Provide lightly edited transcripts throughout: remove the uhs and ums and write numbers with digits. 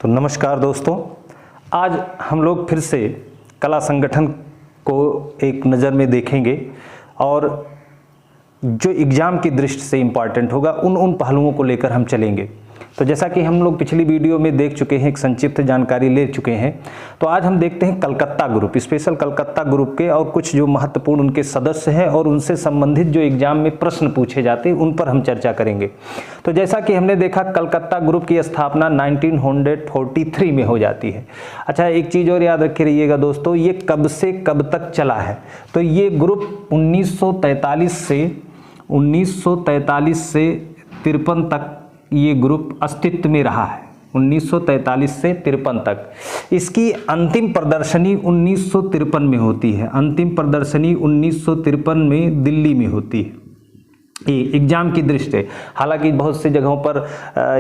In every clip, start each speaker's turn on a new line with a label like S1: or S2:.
S1: तो नमस्कार दोस्तों, आज हम लोग फिर से कला संगठन को एक नज़र में देखेंगे और जो एग्ज़ाम की दृष्टि से इम्पॉर्टेंट होगा उन पहलुओं को लेकर हम चलेंगे। तो जैसा कि हम लोग पिछली वीडियो में देख चुके हैं, एक संक्षिप्त जानकारी ले चुके हैं, तो आज हम देखते हैं Calcutta group, special Calcutta group के और कुछ जो महत्वपूर्ण उनके सदस्य हैं और उनसे संबंधित जो एग्जाम में प्रश्न पूछे जाते हैं उन पर हम चर्चा करेंगे। तो जैसा कि हमने देखा, कलकत्ता ग्रुप की स्थापना 1943 में हो जाती है। अच्छा, एक चीज़ और याद रखे रहिएगा दोस्तों, ये कब से कब तक चला है? तो ये ग्रुप 1943 से 53 तक ये ग्रुप अस्तित्व में रहा है। 1943 से 53 तक। इसकी अंतिम प्रदर्शनी 1953 में होती है। अंतिम प्रदर्शनी 1953 में दिल्ली में होती है। ये एग्जाम की दृष्टि से, हालांकि बहुत सी जगहों पर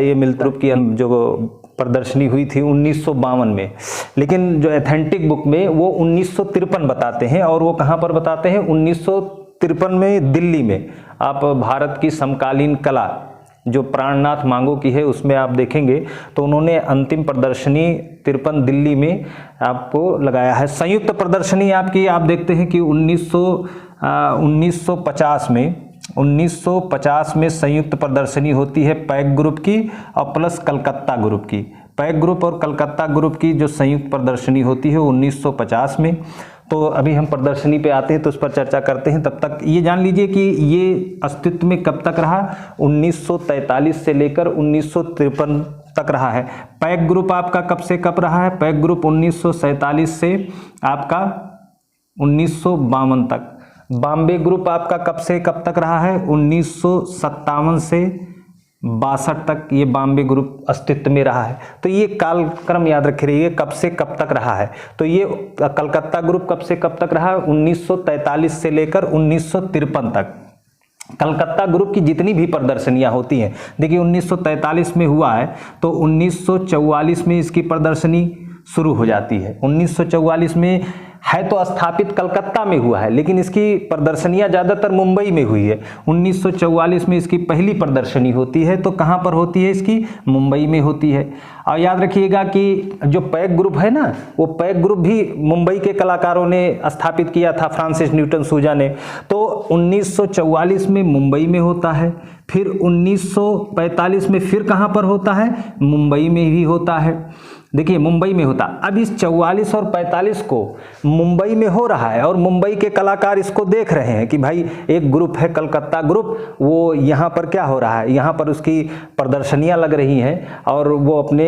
S1: ये मिलता ग्रुप की जो प्रदर्शनी हुई थी 1952 में, लेकिन जो एथेंटिक बुक में वो 1953 बताते हैं। और वो कहाँ पर बताते हैं? 1953 में दिल्ली में। आप भारत की समकालीन कला जो प्राणनाथ मांगो की है उसमें आप देखेंगे तो उन्होंने अंतिम प्रदर्शनी 53 दिल्ली में आपको लगाया है। संयुक्त प्रदर्शनी आपकी आप देखते हैं कि 1950 में संयुक्त प्रदर्शनी होती है पैक ग्रुप की और प्लस कलकत्ता ग्रुप की। पैक ग्रुप और कलकत्ता ग्रुप की जो संयुक्त प्रदर्शनी होती है 1950 में। तो अभी हम प्रदर्शनी पे आते हैं तो उस पर चर्चा करते हैं। तब तक ये जान लीजिए कि ये अस्तित्व में कब तक रहा? 1943 से लेकर 1953 तक रहा है। पैक ग्रुप आपका कब से कब रहा है? पैक ग्रुप 1947 से आपका 1952 तक। बॉम्बे ग्रुप आपका कब से कब तक रहा है? 1957 से 62 तक ये बॉम्बे ग्रुप अस्तित्व में रहा है। तो ये कालक्रम याद रखे रहिए, कब से कब तक रहा है। तो ये कलकत्ता ग्रुप कब से कब तक रहा? 1943 से लेकर 1953 तक। कलकत्ता ग्रुप की जितनी भी प्रदर्शनियां होती हैं, देखिए 1943 में हुआ है तो 1944 में इसकी प्रदर्शनी शुरू हो जाती है। 1944 में है तो स्थापित कलकत्ता में हुआ है, लेकिन इसकी प्रदर्शनियां ज़्यादातर मुंबई में हुई है। 1944 में इसकी पहली प्रदर्शनी होती है, तो कहाँ पर होती है? इसकी मुंबई में होती है। और याद रखिएगा कि जो पैक ग्रुप है ना, वो पैक ग्रुप भी मुंबई के कलाकारों ने स्थापित किया था, फ्रांसिस न्यूटन सूजा ने। तो 1944 में मुंबई में होता है, फिर 1945 में फिर कहाँ पर होता है? मुंबई में ही होता है। देखिए मुंबई में होता। अब इस 44 और 45 को मुंबई में हो रहा है और मुंबई के कलाकार इसको देख रहे हैं कि भाई एक ग्रुप है कलकत्ता ग्रुप, वो यहाँ पर क्या हो रहा है, यहाँ पर उसकी प्रदर्शनियाँ लग रही हैं और वो अपने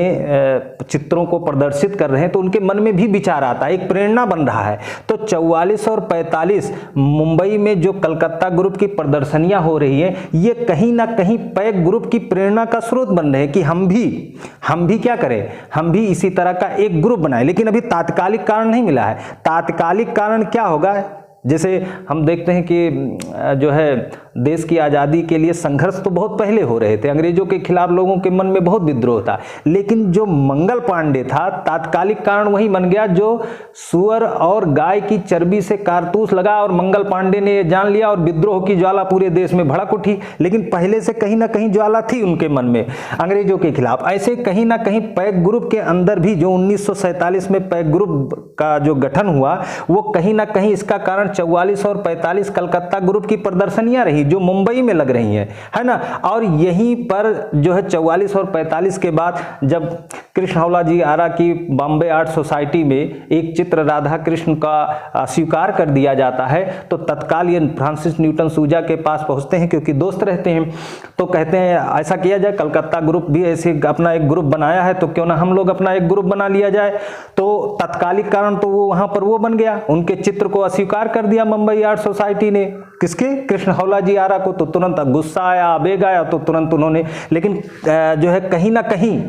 S1: चित्रों को प्रदर्शित कर रहे हैं। तो उनके मन में भी विचार आता है, एक प्रेरणा बन रहा है। तो 44 और 45 मुंबई में जो कलकत्ता ग्रुप की प्रदर्शनियाँ हो रही है, ये कहीं ना कहीं पैक ग्रुप की प्रेरणा का स्रोत बन रहे हैं कि हम भी क्या करें, हम भी इसी तरह का एक ग्रुप बनाए। लेकिन अभी तात्कालिक कारण नहीं मिला है। तात्कालिक कारण क्या होगा? जैसे हम देखते हैं कि जो है देश की आज़ादी के लिए संघर्ष तो बहुत पहले हो रहे थे, अंग्रेजों के खिलाफ लोगों के मन में बहुत विद्रोह था, लेकिन जो मंगल पांडे था तात्कालिक कारण वही बन गया जो सुअर और गाय की चर्बी से कारतूस लगा और मंगल पांडे ने जान लिया और विद्रोह की ज्वाला पूरे देश में भड़क उठी। लेकिन पहले से कहीं ना कहीं ज्वाला थी उनके मन में अंग्रेजों के खिलाफ। ऐसे कहीं ना कहीं पैक ग्रुप के अंदर भी जो 1947 में पैक ग्रुप का जो गठन हुआ, वो कहीं ना कहीं इसका कारण 44 और 45 कलकत्ता ग्रुप की प्रदर्शनियां रही जो मुंबई में लग रही हैं, है ना। और यहीं पर जो है 44 और 45 के बाद जब कृष्ण हौला जी आरा की बॉम्बे आर्ट सोसाइटी में एक चित्र राधा कृष्ण का स्वीकार कर दिया जाता है, तो तत्काल ये फ्रांसिस न्यूटन सूजा के पास पहुंचते हैं, क्योंकि दोस्त रहते हैं। तो कहते हैं ऐसा किया जाए, कलकत्ता ग्रुप भी ऐसे अपना एक ग्रुप बनाया है, तो क्यों ना हम लोग अपना एक ग्रुप बना लिया जाए। तो तत्कालिक कारण तो वो वहां पर वो बन गया, उनके चित्र को अस्वीकार कर दिया मुंबई आर्ट सोसाइटी ने। किसके? कृष्ण हौला जी आरा को। तो तुरंत गुस्सा आया, आवेग आया, तो तुरंत उन्होंने, लेकिन जो है कहीं ना कहीं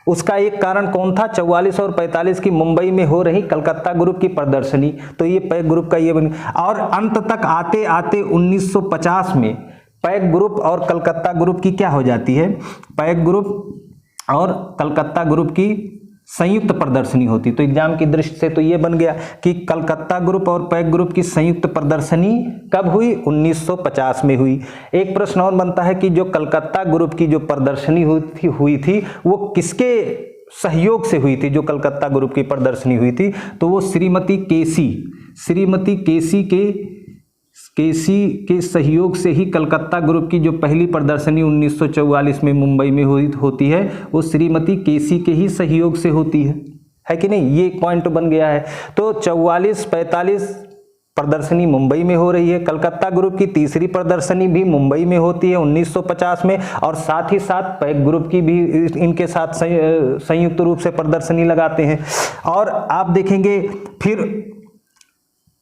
S1: उसका एक कारण कौन था? 44 और 45 की मुंबई में हो रही कलकत्ता ग्रुप की प्रदर्शनी। तो ये पैक ग्रुप का ये बन, और अंत तक आते आते 1950 में पैक ग्रुप और कलकत्ता ग्रुप की क्या हो जाती है? पैक ग्रुप और कलकत्ता ग्रुप की संयुक्त प्रदर्शनी होती। तो एग्जाम की दृष्टि से तो ये बन गया कि कलकत्ता ग्रुप और पैक ग्रुप की संयुक्त प्रदर्शनी कब हुई? 1950 में हुई। एक प्रश्न और बनता है कि जो कलकत्ता ग्रुप की जो प्रदर्शनी हुई थी वो किसके सहयोग से हुई थी, जो कलकत्ता ग्रुप की प्रदर्शनी हुई थी, तो वो श्रीमती केसी के सहयोग से ही कलकत्ता ग्रुप की जो पहली प्रदर्शनी 1944 में मुंबई में होती है, वो श्रीमती केसी के ही सहयोग से होती है कि नहीं। ये एक पॉइंट बन गया है। तो 44-45 प्रदर्शनी मुंबई में हो रही है। कलकत्ता ग्रुप की तीसरी प्रदर्शनी भी मुंबई में होती है 1950 में, और साथ ही साथ पैक ग्रुप की भी इनके साथ संयुक्त रूप से प्रदर्शनी लगाते हैं। और आप देखेंगे फिर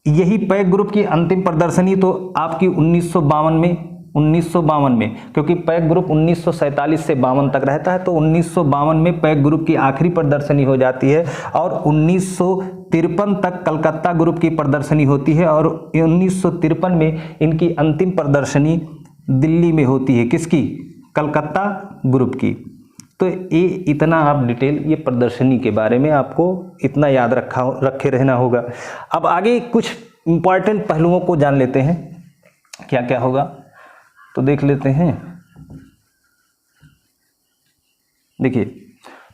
S1: यही पैक ग्रुप की अंतिम प्रदर्शनी तो आपकी 1952 में, क्योंकि पैक ग्रुप 1947 से 52 तक रहता है, तो 1952 में पैक ग्रुप की आखिरी प्रदर्शनी हो जाती है, और 1953 तक कलकत्ता ग्रुप की प्रदर्शनी होती है, और 1953 में इनकी अंतिम प्रदर्शनी दिल्ली में होती है। किसकी? कलकत्ता ग्रुप की। तो ये इतना आप डिटेल ये प्रदर्शनी के बारे में आपको इतना याद रखे रहना होगा। अब आगे कुछ इंपॉर्टेंट पहलुओं को जान लेते हैं, क्या क्या होगा तो देख लेते हैं। देखिए,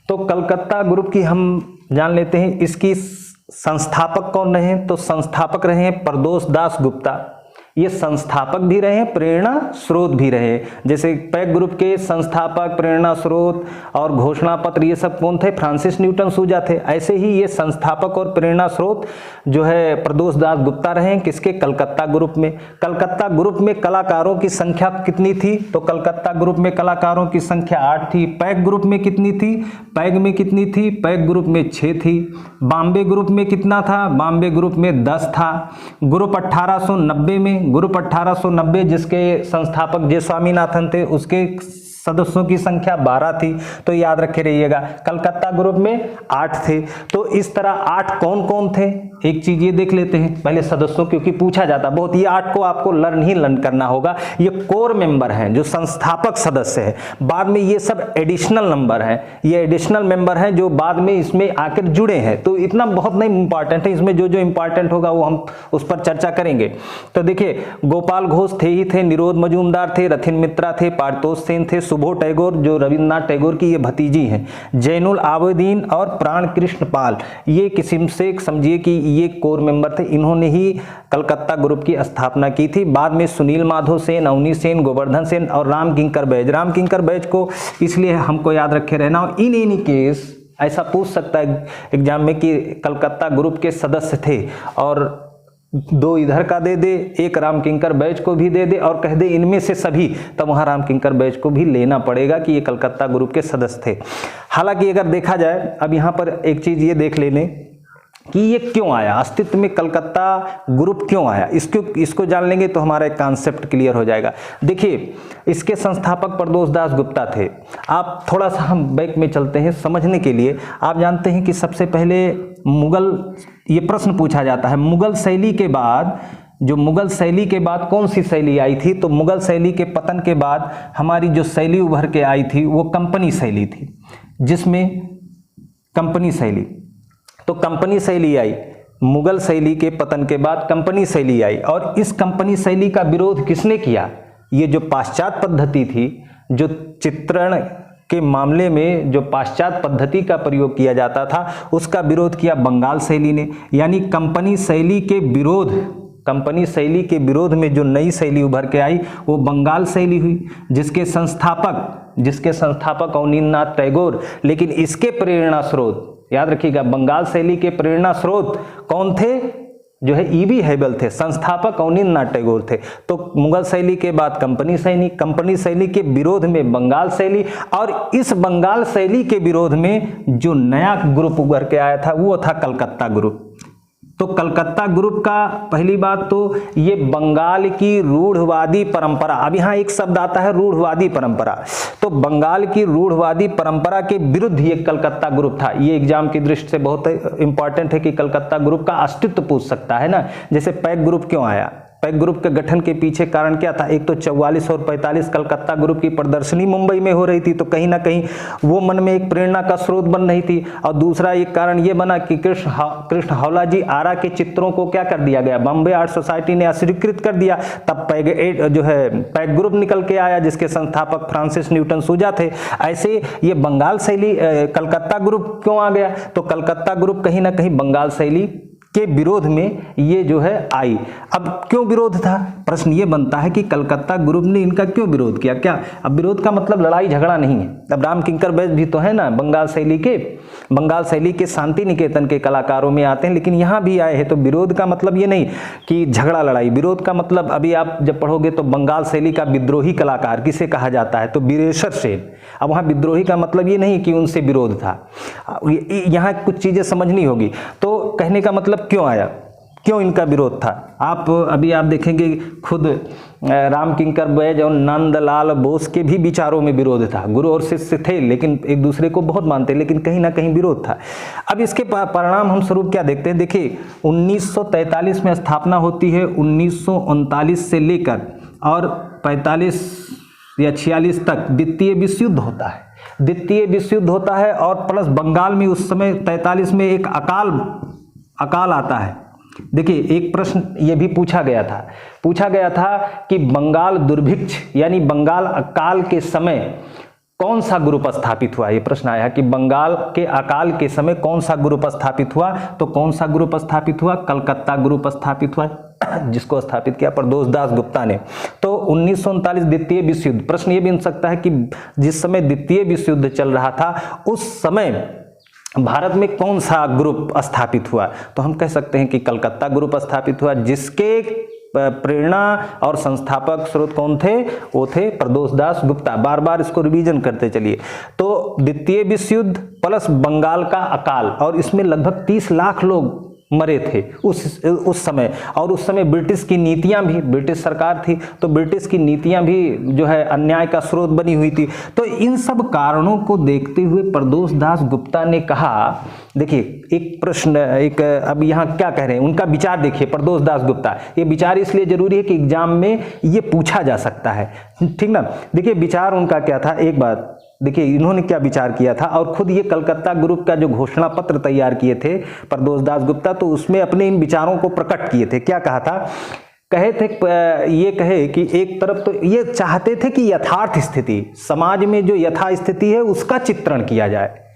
S1: तो कलकत्ता ग्रुप की हम जान लेते हैं। इसकी संस्थापक कौन रहे? तो संस्थापक रहे हैं प्रदोष दास गुप्ता। ये संस्थापक भी रहे, प्रेरणा स्रोत भी रहे। जैसे पैक ग्रुप के संस्थापक, प्रेरणा स्रोत और घोषणा पत्र, ये सब कौन थे? फ्रांसिस न्यूटन सूजा थे। ऐसे ही ये संस्थापक और प्रेरणा स्रोत जो है प्रदोष दास गुप्ता रहे। किसके? कलकत्ता ग्रुप में। कलकत्ता ग्रुप में कलाकारों की संख्या कितनी थी? तो कलकत्ता ग्रुप में कलाकारों की संख्या 8 थी। पैक ग्रुप में कितनी थी? पैक में कितनी थी? पैक ग्रुप में 6 थी। बॉम्बे ग्रुप में कितना था? बॉम्बे ग्रुप में 10 था। ग्रुप 1890 जिसके संस्थापक जे स्वामीनाथन थे, उसके सदस्यों की संख्या 12 थी। तो याद रखे रहिएगा, कलकत्ता ग्रुप में 8 थे। तो इस तरह 8 कौन कौन थे? एक चीज ये देख लेते हैं पहले सदस्यों, क्योंकि पूछा जाता बहुत। ये 8 को आपको लर्न करना होगा। ये कोर मेंबर हैं, जो संस्थापक सदस्य है। बाद में ये सब एडिशनल नंबर हैं, ये एडिशनल मेंबर हैं जो बाद में इसमें आकर जुड़े हैं। तो इतना बहुत नहीं इंपॉर्टेंट है, इसमें जो जो इंपॉर्टेंट होगा वो हम उस पर चर्चा करेंगे। तो देखिए, गोपाल घोष थे ही थे, निरोध मजूमदार थे, रथिन मित्रा थे, पारतोष सेन थे, सुबोध टैगोर जो रविन्द्रनाथ टैगोर की ये भतीजी हैं, जैनुल आबदीन और प्राण कृष्ण पाल, ये किस्म से समझिए कि ये कोर मेंबर थे। इन्होंने ही कलकत्ता ग्रुप की स्थापना की थी। बाद में सुनील माधव सेन, अवनी सेन, गोवर्धन सेन और राम किंकर बैज को इसलिए हमको याद रखे रहना। और इन एनी केस ऐसा पूछ सकता है एग्जाम में कि कलकत्ता ग्रुप के सदस्य थे, और 2 इधर का दे दे, एक राम किंकर बैज को भी दे दे, और कह दे इनमें से सभी, तब वहां राम किंकर बैज को भी लेना पड़ेगा कि ये कलकत्ता ग्रुप के सदस्य थे। हालांकि अगर देखा जाए, अब यहाँ पर एक चीज ये देख लेने कि ये क्यों आया, अस्तित्व में कलकत्ता ग्रुप क्यों आया, इसको जान लेंगे तो हमारा एक कॉन्सेप्ट क्लियर हो जाएगा। देखिए, इसके संस्थापक प्रदोष दास गुप्ता थे। आप थोड़ा सा हम बैक में चलते हैं समझने के लिए। आप जानते हैं कि सबसे पहले मुगल, ये प्रश्न पूछा जाता है, मुगल शैली के बाद कौन सी शैली आई थी? तो मुगल शैली के पतन के बाद हमारी जो शैली उभर के आई थी वो कंपनी शैली थी, जिसमें कंपनी शैली, तो कंपनी शैली आई। मुगल शैली के पतन के बाद कंपनी शैली आई, और इस कंपनी शैली का विरोध किसने किया? ये जो पाश्चात्य पद्धति थी, जो चित्रण के मामले में जो पाश्चात्य पद्धति का प्रयोग किया जाता था, उसका विरोध किया बंगाल शैली ने। यानी कंपनी शैली के विरोध में जो नई शैली उभर के आई वो बंगाल शैली हुई, जिसके संस्थापक अवनींद्रनाथ टैगोर। लेकिन इसके प्रेरणा स्रोत याद रखिएगा, बंगाल शैली के प्रेरणा स्रोत कौन थे? जो है ईबी हैबल थे, संस्थापक अवनींद्रनाथ टैगोर थे। तो मुगल शैली के बाद कंपनी शैली के विरोध में बंगाल शैली, और इस बंगाल शैली के विरोध में जो नया ग्रुप उभर के आया था वो था कलकत्ता ग्रुप। तो कलकत्ता ग्रुप का पहली बात तो ये बंगाल की रूढ़वादी परंपरा, अब यहाँ एक शब्द आता है रूढ़वादी परंपरा, तो बंगाल की रूढ़वादी परंपरा के विरुद्ध ये कलकत्ता ग्रुप था। ये एग्जाम की दृष्टि से बहुत इंपॉर्टेंट है कि कलकत्ता ग्रुप का अस्तित्व पूछ सकता है ना। जैसे पैक ग्रुप क्यों आया, पैक ग्रुप के गठन के पीछे कारण क्या था? एक तो 44 और 45 कलकत्ता ग्रुप की प्रदर्शनी मुंबई में हो रही थी, तो कहीं ना कहीं वो मन में एक प्रेरणा का स्रोत बन रही थी। और दूसरा एक कारण ये बना कि कृष्ण हौलाजी आरा के चित्रों को क्या कर दिया गया, बॉम्बे आर्ट सोसाइटी ने अस्वीकृत कर दिया। तब पैक ग्रुप निकल के आया, जिसके संस्थापक फ्रांसिस न्यूटन सूजा थे। ऐसे ये बंगाल शैली कलकत्ता ग्रुप क्यों आ गया? तो कलकत्ता ग्रुप कहीं ना कहीं बंगाल शैली के विरोध में ये जो है आई। अब क्यों विरोध था? प्रश्न ये बनता है कि कलकत्ता ग्रुप ने इनका क्यों विरोध किया? क्या अब विरोध का मतलब लड़ाई झगड़ा नहीं है। अब राम किंकर बैस भी तो है ना बंगाल शैली के शांति निकेतन के कलाकारों में आते हैं, लेकिन यहाँ भी आए हैं। तो विरोध का मतलब ये नहीं कि झगड़ा लड़ाई, विरोध का मतलब अभी आप जब पढ़ोगे तो बंगाल शैली का विद्रोही कलाकार किसे कहा जाता है? तो वीरेशर सेन। अब वहाँ विद्रोही का मतलब ये नहीं कि उनसे विरोध था, यहाँ कुछ चीजें समझनी होगी। तो कहने का मतलब क्यों आया, क्यों इनका विरोध था? आप देखेंगे खुद राम किंकर बैज और नंदलाल बोस के भी विचारों में विरोध था। गुरु और शिष्य थे, लेकिन एक दूसरे को बहुत मानते, लेकिन कहीं ना कहीं विरोध था। अब इसके परिणाम हम स्वरूप क्या देखते हैं? देखिए 1943 में स्थापना होती है, 1939 से लेकर और 45 या 46 तक द्वितीय विश्व युद्ध होता है। और प्लस बंगाल में उस समय 43 में एक अकाल आता है। देखिए एक प्रश्न ये भी पूछा गया था कि बंगाल दुर्भिक्ष यानी बंगाल अकाल के समय कौन सा ग्रुप स्थापित हुआ? ये प्रश्न आया कि बंगाल के अकाल के समय कौन सा ग्रुप स्थापित हुआ? तो कौन सा ग्रुप स्थापित हुआ? कलकत्ता ग्रुप स्थापित हुआ, जिसको स्थापित किया प्रदोष दास गुप्ता ने। तो 1939 द्वितीय विश्व युद्ध। प्रश्न ये भी बन सकता है कि जिस समय द्वितीय विश्व युद्ध चल रहा था उस समय भारत में कौन सा ग्रुप स्थापित हुआ? तो हम कह सकते हैं कि कलकत्ता ग्रुप स्थापित हुआ, जिसके प्रेरणा और संस्थापक स्रोत कौन थे? वो थे प्रदोष दास गुप्ता। बार बार इसको रिवीजन करते चलिए। तो द्वितीय विश्व युद्ध प्लस बंगाल का अकाल, और इसमें लगभग 30 लाख लोग मरे थे उस समय। और उस समय ब्रिटिश की नीतियां भी, ब्रिटिश सरकार थी तो ब्रिटिश की नीतियां भी जो है अन्याय का स्रोत बनी हुई थी। तो इन सब कारणों को देखते हुए प्रदोष दास गुप्ता ने कहा, देखिए एक प्रश्न, अब यहाँ क्या कह रहे हैं, उनका विचार देखिए प्रदोष दास गुप्ता। ये विचार इसलिए जरूरी है कि एग्जाम में ये पूछा जा सकता है, ठीक ना। देखिए विचार उनका क्या था, एक बात देखिए इन्होंने क्या विचार किया था। और खुद ये कलकत्ता ग्रुप का जो घोषणा पत्र तैयार किए थे प्रदोष दास गुप्ता, तो उसमें अपने इन विचारों को प्रकट किए थे। क्या कहा था? कहे कि एक तरफ तो ये चाहते थे कि यथार्थ स्थिति, समाज में जो यथा स्थिति है उसका चित्रण किया जाए।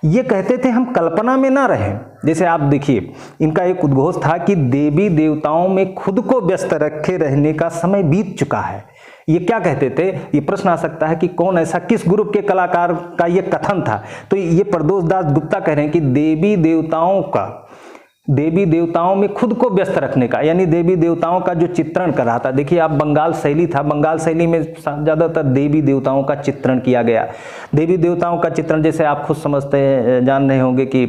S1: ये कहते थे हम कल्पना में ना रहें। जैसे आप देखिए इनका एक उद्घोष था कि देवी देवताओं में खुद को व्यस्त रखे रहने का समय बीत चुका है। ये क्या कहते थे? ये प्रश्न आ सकता है कि कौन ऐसा, किस ग्रुप के कलाकार का ये कथन था? तो ये प्रदोष दास गुप्ता कह रहे हैं कि देवी देवताओं में खुद को व्यस्त रखने का, यानी देवी देवताओं का जो चित्रण कर रहा था। देखिए आप बंगाल शैली था, बंगाल शैली में ज्यादातर देवी देवताओं का चित्रण किया गया। देवी देवताओं का चित्रण जैसे आप खुद समझते जान रहे होंगे कि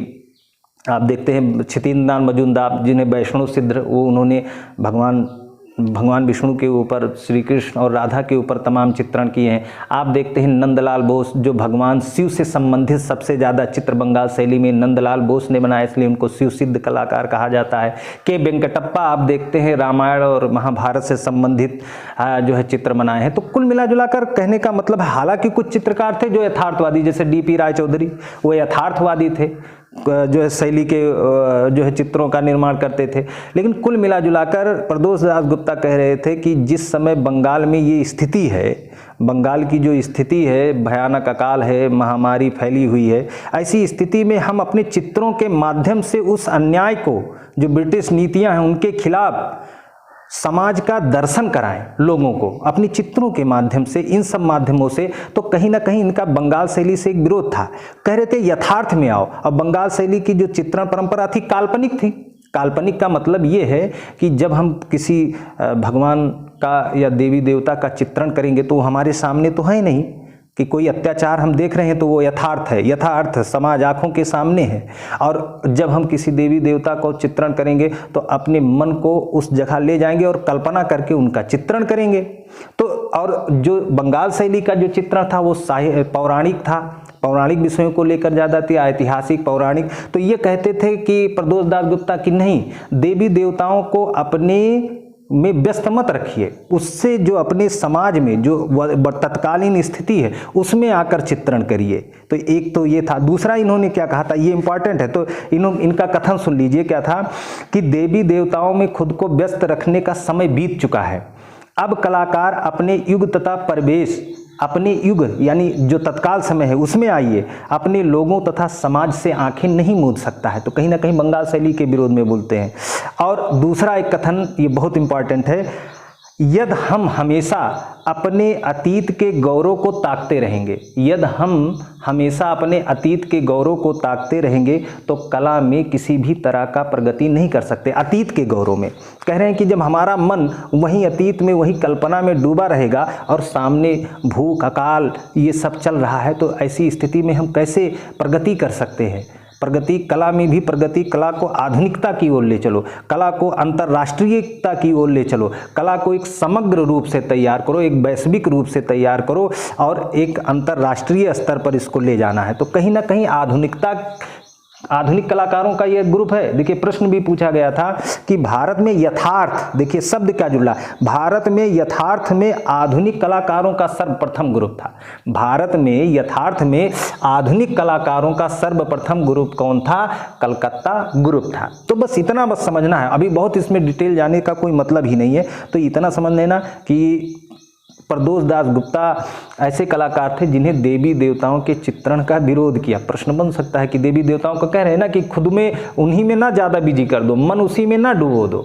S1: आप देखते हैं क्षितिन्द्रनाथ मजूमदार जिन्हें वैष्णव सिद्ध, वो उन्होंने भगवान विष्णु के ऊपर, श्री कृष्ण और राधा के ऊपर तमाम चित्रण किए हैं। आप देखते हैं नंदलाल बोस जो भगवान शिव से संबंधित सबसे ज़्यादा चित्र बंगाल शैली में नंदलाल बोस ने बनाया, इसलिए उनको शिव सिद्ध कलाकार कहा जाता है। के वेंकटप्पा आप देखते हैं रामायण और महाभारत से संबंधित जो है चित्र बनाए हैं। तो कुल मिला जुलाकर कहने का मतलब, हालांकि कुछ चित्रकार थे जो यथार्थवादी, जैसे DP रायचौधरी, वो यथार्थवादी थे, जो है शैली के जो है चित्रों का निर्माण करते थे। लेकिन कुल मिला जुलाकर प्रदोष दास गुप्ता कह रहे थे कि जिस समय बंगाल में ये स्थिति है, बंगाल की जो स्थिति है, भयानक अकाल है, महामारी फैली हुई है, ऐसी स्थिति में हम अपने चित्रों के माध्यम से उस अन्याय को, जो ब्रिटिश नीतियां हैं उनके खिलाफ समाज का दर्शन कराएं लोगों को अपनी चित्रों के माध्यम से, इन सब माध्यमों से। तो कहीं ना कहीं इनका बंगाल शैली से एक विरोध था। कह रहे थे यथार्थ में आओ। और बंगाल शैली की जो चित्रण परंपरा थी काल्पनिक थी। काल्पनिक का मतलब ये है कि जब हम किसी भगवान का या देवी देवता का चित्रण करेंगे तो वो हमारे सामने तो है नहीं, कि कोई अत्याचार हम देख रहे हैं तो वो यथार्थ है, यथार्थ समाज आंखों के सामने है। और जब हम किसी देवी देवता को चित्रण करेंगे तो अपने मन को उस जगह ले जाएंगे और कल्पना करके उनका चित्रण करेंगे। तो और जो बंगाल शैली का जो चित्रण था वो पौराणिक था, पौराणिक विषयों को लेकर ज़्यादा थी, ऐतिहासिक पौराणिक। तो ये कहते थे कि प्रदोष दास गुप्ता की नहीं, देवी देवताओं को अपने में व्यस्त मत रखिए, उससे जो अपने समाज में जो तत्कालीन स्थिति है उसमें आकर चित्रण करिए। तो एक तो ये था। दूसरा इन्होंने क्या कहा था, ये इंपॉर्टेंट है, तो इनका कथन सुन लीजिए। क्या था कि देवी देवताओं में खुद को व्यस्त रखने का समय बीत चुका है। अब कलाकार अपने युग तथा परिवेश, अपने युग यानी जो तत्काल समय है उसमें आइए, अपने लोगों तथा समाज से आंखें नहीं मूंद सकता है। तो कहीं ना कहीं बंगाल शैली के विरोध में बोलते हैं। और दूसरा एक कथन, ये बहुत इंपॉर्टेंट है, यदि हम हमेशा अपने अतीत के गौरव को ताकते रहेंगे, यदि हम हमेशा अपने अतीत के गौरव को ताकते रहेंगे तो कला में किसी भी तरह का प्रगति नहीं कर सकते। अतीत के गौरव में कह रहे हैं कि जब हमारा मन वहीं अतीत में, वहीं कल्पना में डूबा रहेगा और सामने भूख, अकाल ये सब चल रहा है, तो ऐसी स्थिति में हम कैसे प्रगति कर सकते हैं। प्रगति, कला में भी प्रगति, कला को आधुनिकता की ओर ले चलो, कला को अंतर्राष्ट्रीयता की ओर ले चलो, कला को एक समग्र रूप से तैयार करो, एक वैश्विक रूप से तैयार करो और एक अंतर्राष्ट्रीय स्तर पर इसको ले जाना है। तो कहीं ना कहीं आधुनिक कलाकारों का ये ग्रुप है। देखिए प्रश्न भी पूछा गया था कि भारत में यथार्थ, देखिए शब्द क्या जुड़ा, भारत में यथार्थ में आधुनिक कलाकारों का सर्वप्रथम ग्रुप था। भारत में यथार्थ में आधुनिक कलाकारों का सर्वप्रथम ग्रुप कौन था? कलकत्ता ग्रुप था। तो बस इतना बस समझना है, अभी बहुत इसमें डिटेल जाने का कोई मतलब ही नहीं है। तो इतना समझ लेना कि प्रदोष दास गुप्ता ऐसे कलाकार थे जिन्हें देवी देवताओं के चित्रण का विरोध किया। प्रश्न बन सकता है कि देवी देवताओं को कह रहे हैं ना कि खुद में उन्हीं में ना ज़्यादा बिजी कर दो, मन उसी में ना डुबो दो,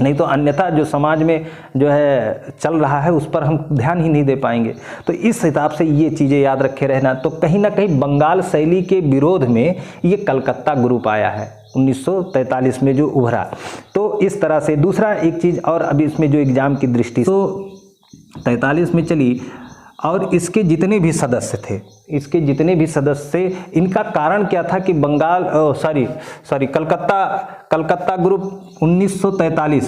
S1: नहीं तो अन्यथा जो समाज में जो है चल रहा है उस पर हम ध्यान ही नहीं दे पाएंगे। तो इस हिसाब से ये चीज़ें याद रखे रहना। तो कहीं ना कहीं बंगाल शैली के विरोध में ये कलकत्ता ग्रुप आया है 1943 में जो उभरा। तो इस तरह से दूसरा एक चीज़ और अभी इसमें जो एग्जाम की दृष्टि तो 43 में चली और इसके जितने भी सदस्य थे, इसके जितने भी सदस्य थे, इनका कारण क्या था कि बंगाल कलकत्ता ग्रुप 1943,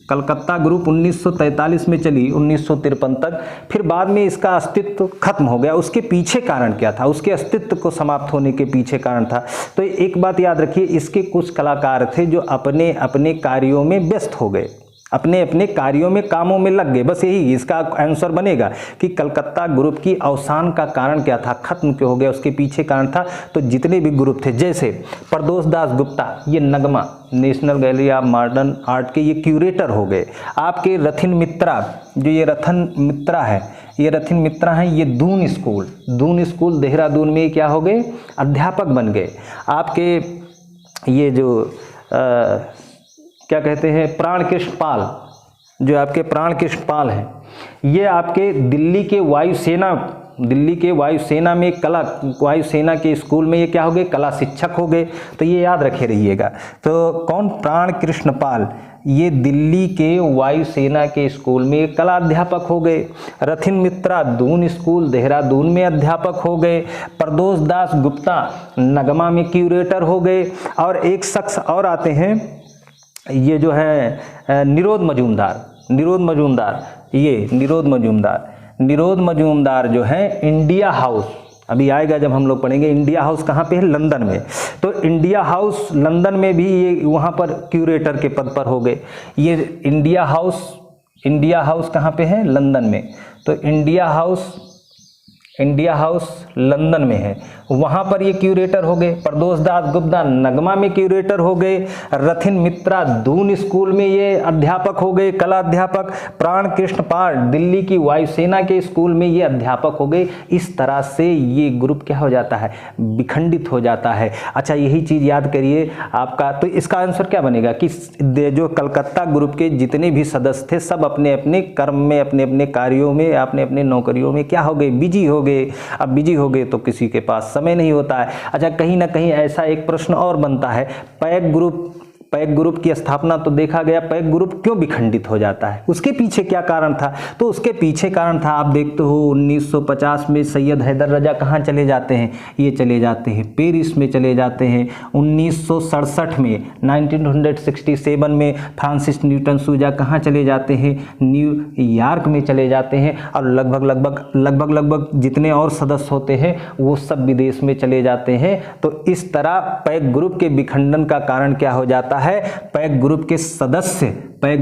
S1: कलकत्ता ग्रुप 1943 में चली 1953 तक, फिर बाद में इसका अस्तित्व खत्म हो गया। उसके पीछे कारण क्या था? उसके अस्तित्व को समाप्त होने के पीछे कारण था। तो एक बात याद रखिए, इसके कुछ कलाकार थे जो अपने अपने कार्यों में व्यस्त हो गए, अपने अपने कार्यों में, कामों में लग गए। बस यही इसका आंसर बनेगा कि कलकत्ता ग्रुप की अवसान का कारण क्या था, खत्म क्यों हो गया, उसके पीछे कारण था। तो जितने भी ग्रुप थे, जैसे प्रदोष दास गुप्ता, ये Nagma national gallery of modern art के ये क्यूरेटर हो गए। आपके रथिन मित्रा, जो ये रथन मित्रा है, ये रथिन मित्रा हैं, ये दून स्कूल देहरादून में क्या हो गए? अध्यापक बन गए। आपके ये जो क्या कहते हैं, प्राणकृष्ण पाल, जो आपके प्राणकृष्ण पाल हैं, ये आपके दिल्ली के वायुसेना में वायुसेना के स्कूल में ये क्या हो गए? कला शिक्षक हो गए। तो ये याद रखे रहिएगा। तो कौन? प्राणकृष्ण पाल, ये दिल्ली के वायुसेना के स्कूल में कला अध्यापक हो गए। रथिन मित्रा दून स्कूल देहरादून में अध्यापक हो गए। प्रदोष दास गुप्ता नगमा में क्यूरेटर हो गए। और एक शख्स और आते हैं, ये जो है निरोध मजूमदार जो है इंडिया हाउस, अभी आएगा जब हम लोग पढ़ेंगे। इंडिया हाउस कहाँ पे है? लंदन में। तो इंडिया हाउस लंदन में भी ये वहाँ पर क्यूरेटर के पद पर हो गए। ये इंडिया हाउस कहाँ पे है? लंदन में। तो इंडिया हाउस लंदन में है, वहाँ पर ये क्यूरेटर हो गए। प्रदोष दास गुप्ता नगमा में क्यूरेटर हो गए। रथिन मित्रा दून स्कूल में ये अध्यापक हो गए, कला अध्यापक। प्राणकृष्ण पाल दिल्ली की वायुसेना के स्कूल में ये अध्यापक हो गए। इस तरह से ये ग्रुप क्या हो जाता है? विखंडित हो जाता है। अच्छा, यही चीज़ याद करिए आपका। तो इसका आंसर क्या बनेगा कि जो कलकत्ता ग्रुप के जितने भी सदस्य थे, सब अपने अपने कर्म में, अपने अपने कार्यों में, अपने अपने नौकरियों में क्या हो गए? बिजी हो गए। अब बिजी हो गए तो किसी के पास समय नहीं होता है। अच्छा, कहीं ना कहीं ऐसा एक प्रश्न और बनता है, पैक ग्रुप की स्थापना तो देखा गया, पैक ग्रुप क्यों विखंडित हो जाता है? उसके पीछे क्या कारण था? तो उसके पीछे कारण था, आप देखते हो 1950 में सैयद हैदर रजा कहाँ चले जाते हैं? ये चले जाते हैं पेरिस में चले जाते हैं। 1967 में 1967 में फ्रांसिस न्यूटन सूजा कहाँ चले जाते हैं? न्यूयॉर्क में चले जाते हैं। और लगभग जितने और सदस्य होते हैं वो सब विदेश में चले जाते हैं। तो इस तरह पैक ग्रुप के विखंडन का कारण क्या हो जाता है? है, पैक्ट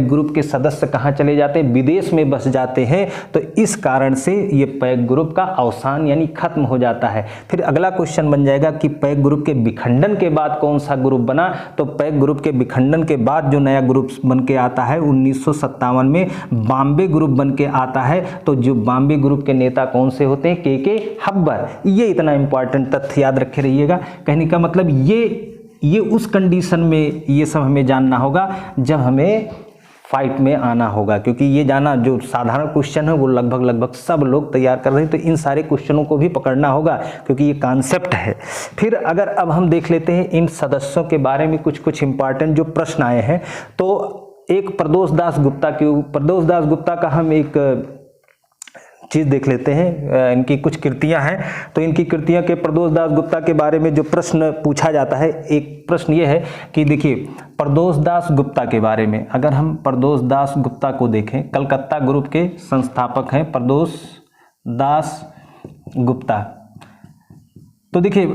S1: ग्रुप के सदस्य कहाँ चले जाते हैं, विदेश में बस जाते हैं। तो इस कारण से ये पैक्ट ग्रुप का अवसान यानी खत्म हो जाता है। फिर अगला क्वेश्चन बन जाएगा कि पैक्ट ग्रुप के विखंडन के बाद कौन सा ग्रुप बना। तो पैक्ट ग्रुप के विखंडन के बाद जो नया ग्रुप बन के आता है 1957 में बॉम्बे ग्रुप बन के आता है। तो जो बॉम्बे ग्रुप के नेता कौन से होते हैं, के हब्बर। ये इतना इंपॉर्टेंट तथ्य याद रखे रहिएगा। कहने का मतलब ये उस कंडीशन में ये सब हमें जानना होगा जब हमें फाइट में आना होगा, क्योंकि ये जाना जो साधारण क्वेश्चन है वो लगभग सब लोग तैयार कर रहे हैं। तो इन सारे क्वेश्चनों को भी पकड़ना होगा क्योंकि ये कॉन्सेप्ट है। फिर अगर अब हम देख लेते हैं इन सदस्यों के बारे में कुछ इंपॉर्टेंट जो प्रश्न आए हैं। तो एक प्रदोष दास गुप्ता का हम एक चीज़ देख लेते हैं। इनकी कुछ कृतियां हैं, तो इनकी कृतियां के प्रदोष दास गुप्ता के बारे में जो प्रश्न पूछा जाता है, एक प्रश्न ये है कि देखिए प्रदोष दास गुप्ता के बारे में अगर हम प्रदोष दास गुप्ता को देखें, कलकत्ता ग्रुप के संस्थापक हैं प्रदोष दास गुप्ता। तो देखिए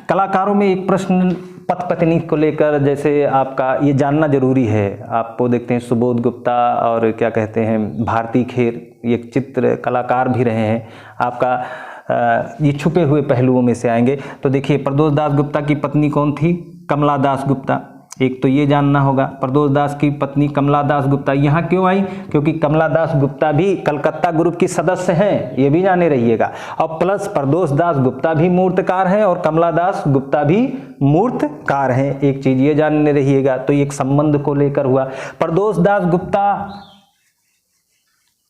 S1: कलाकारों में एक प्रश्न पथ पत्नी को लेकर, जैसे आपका ये जानना जरूरी है। आपको देखते हैं सुबोध गुप्ता और क्या कहते हैं भारती खेर, ये चित्र कलाकार भी रहे हैं। आपका ये छुपे हुए पहलुओं में से आएंगे। तो देखिए प्रदोष दास गुप्ता की पत्नी कौन थी, कमला दास गुप्ता। एक तो ये जानना होगा, प्रदोष दास की पत्नी कमला दास गुप्ता यहाँ क्यों आई, क्योंकि कमला दास गुप्ता भी कलकत्ता ग्रुप की सदस्य हैं, ये भी जाने रहिएगा। और प्लस प्रदोष दास गुप्ता भी मूर्तकार हैं और कमला दास गुप्ता भी मूर्तकार हैं, एक चीज ये जानने रहिएगा। तो एक संबंध को लेकर हुआ। प्रदोष दास गुप्ता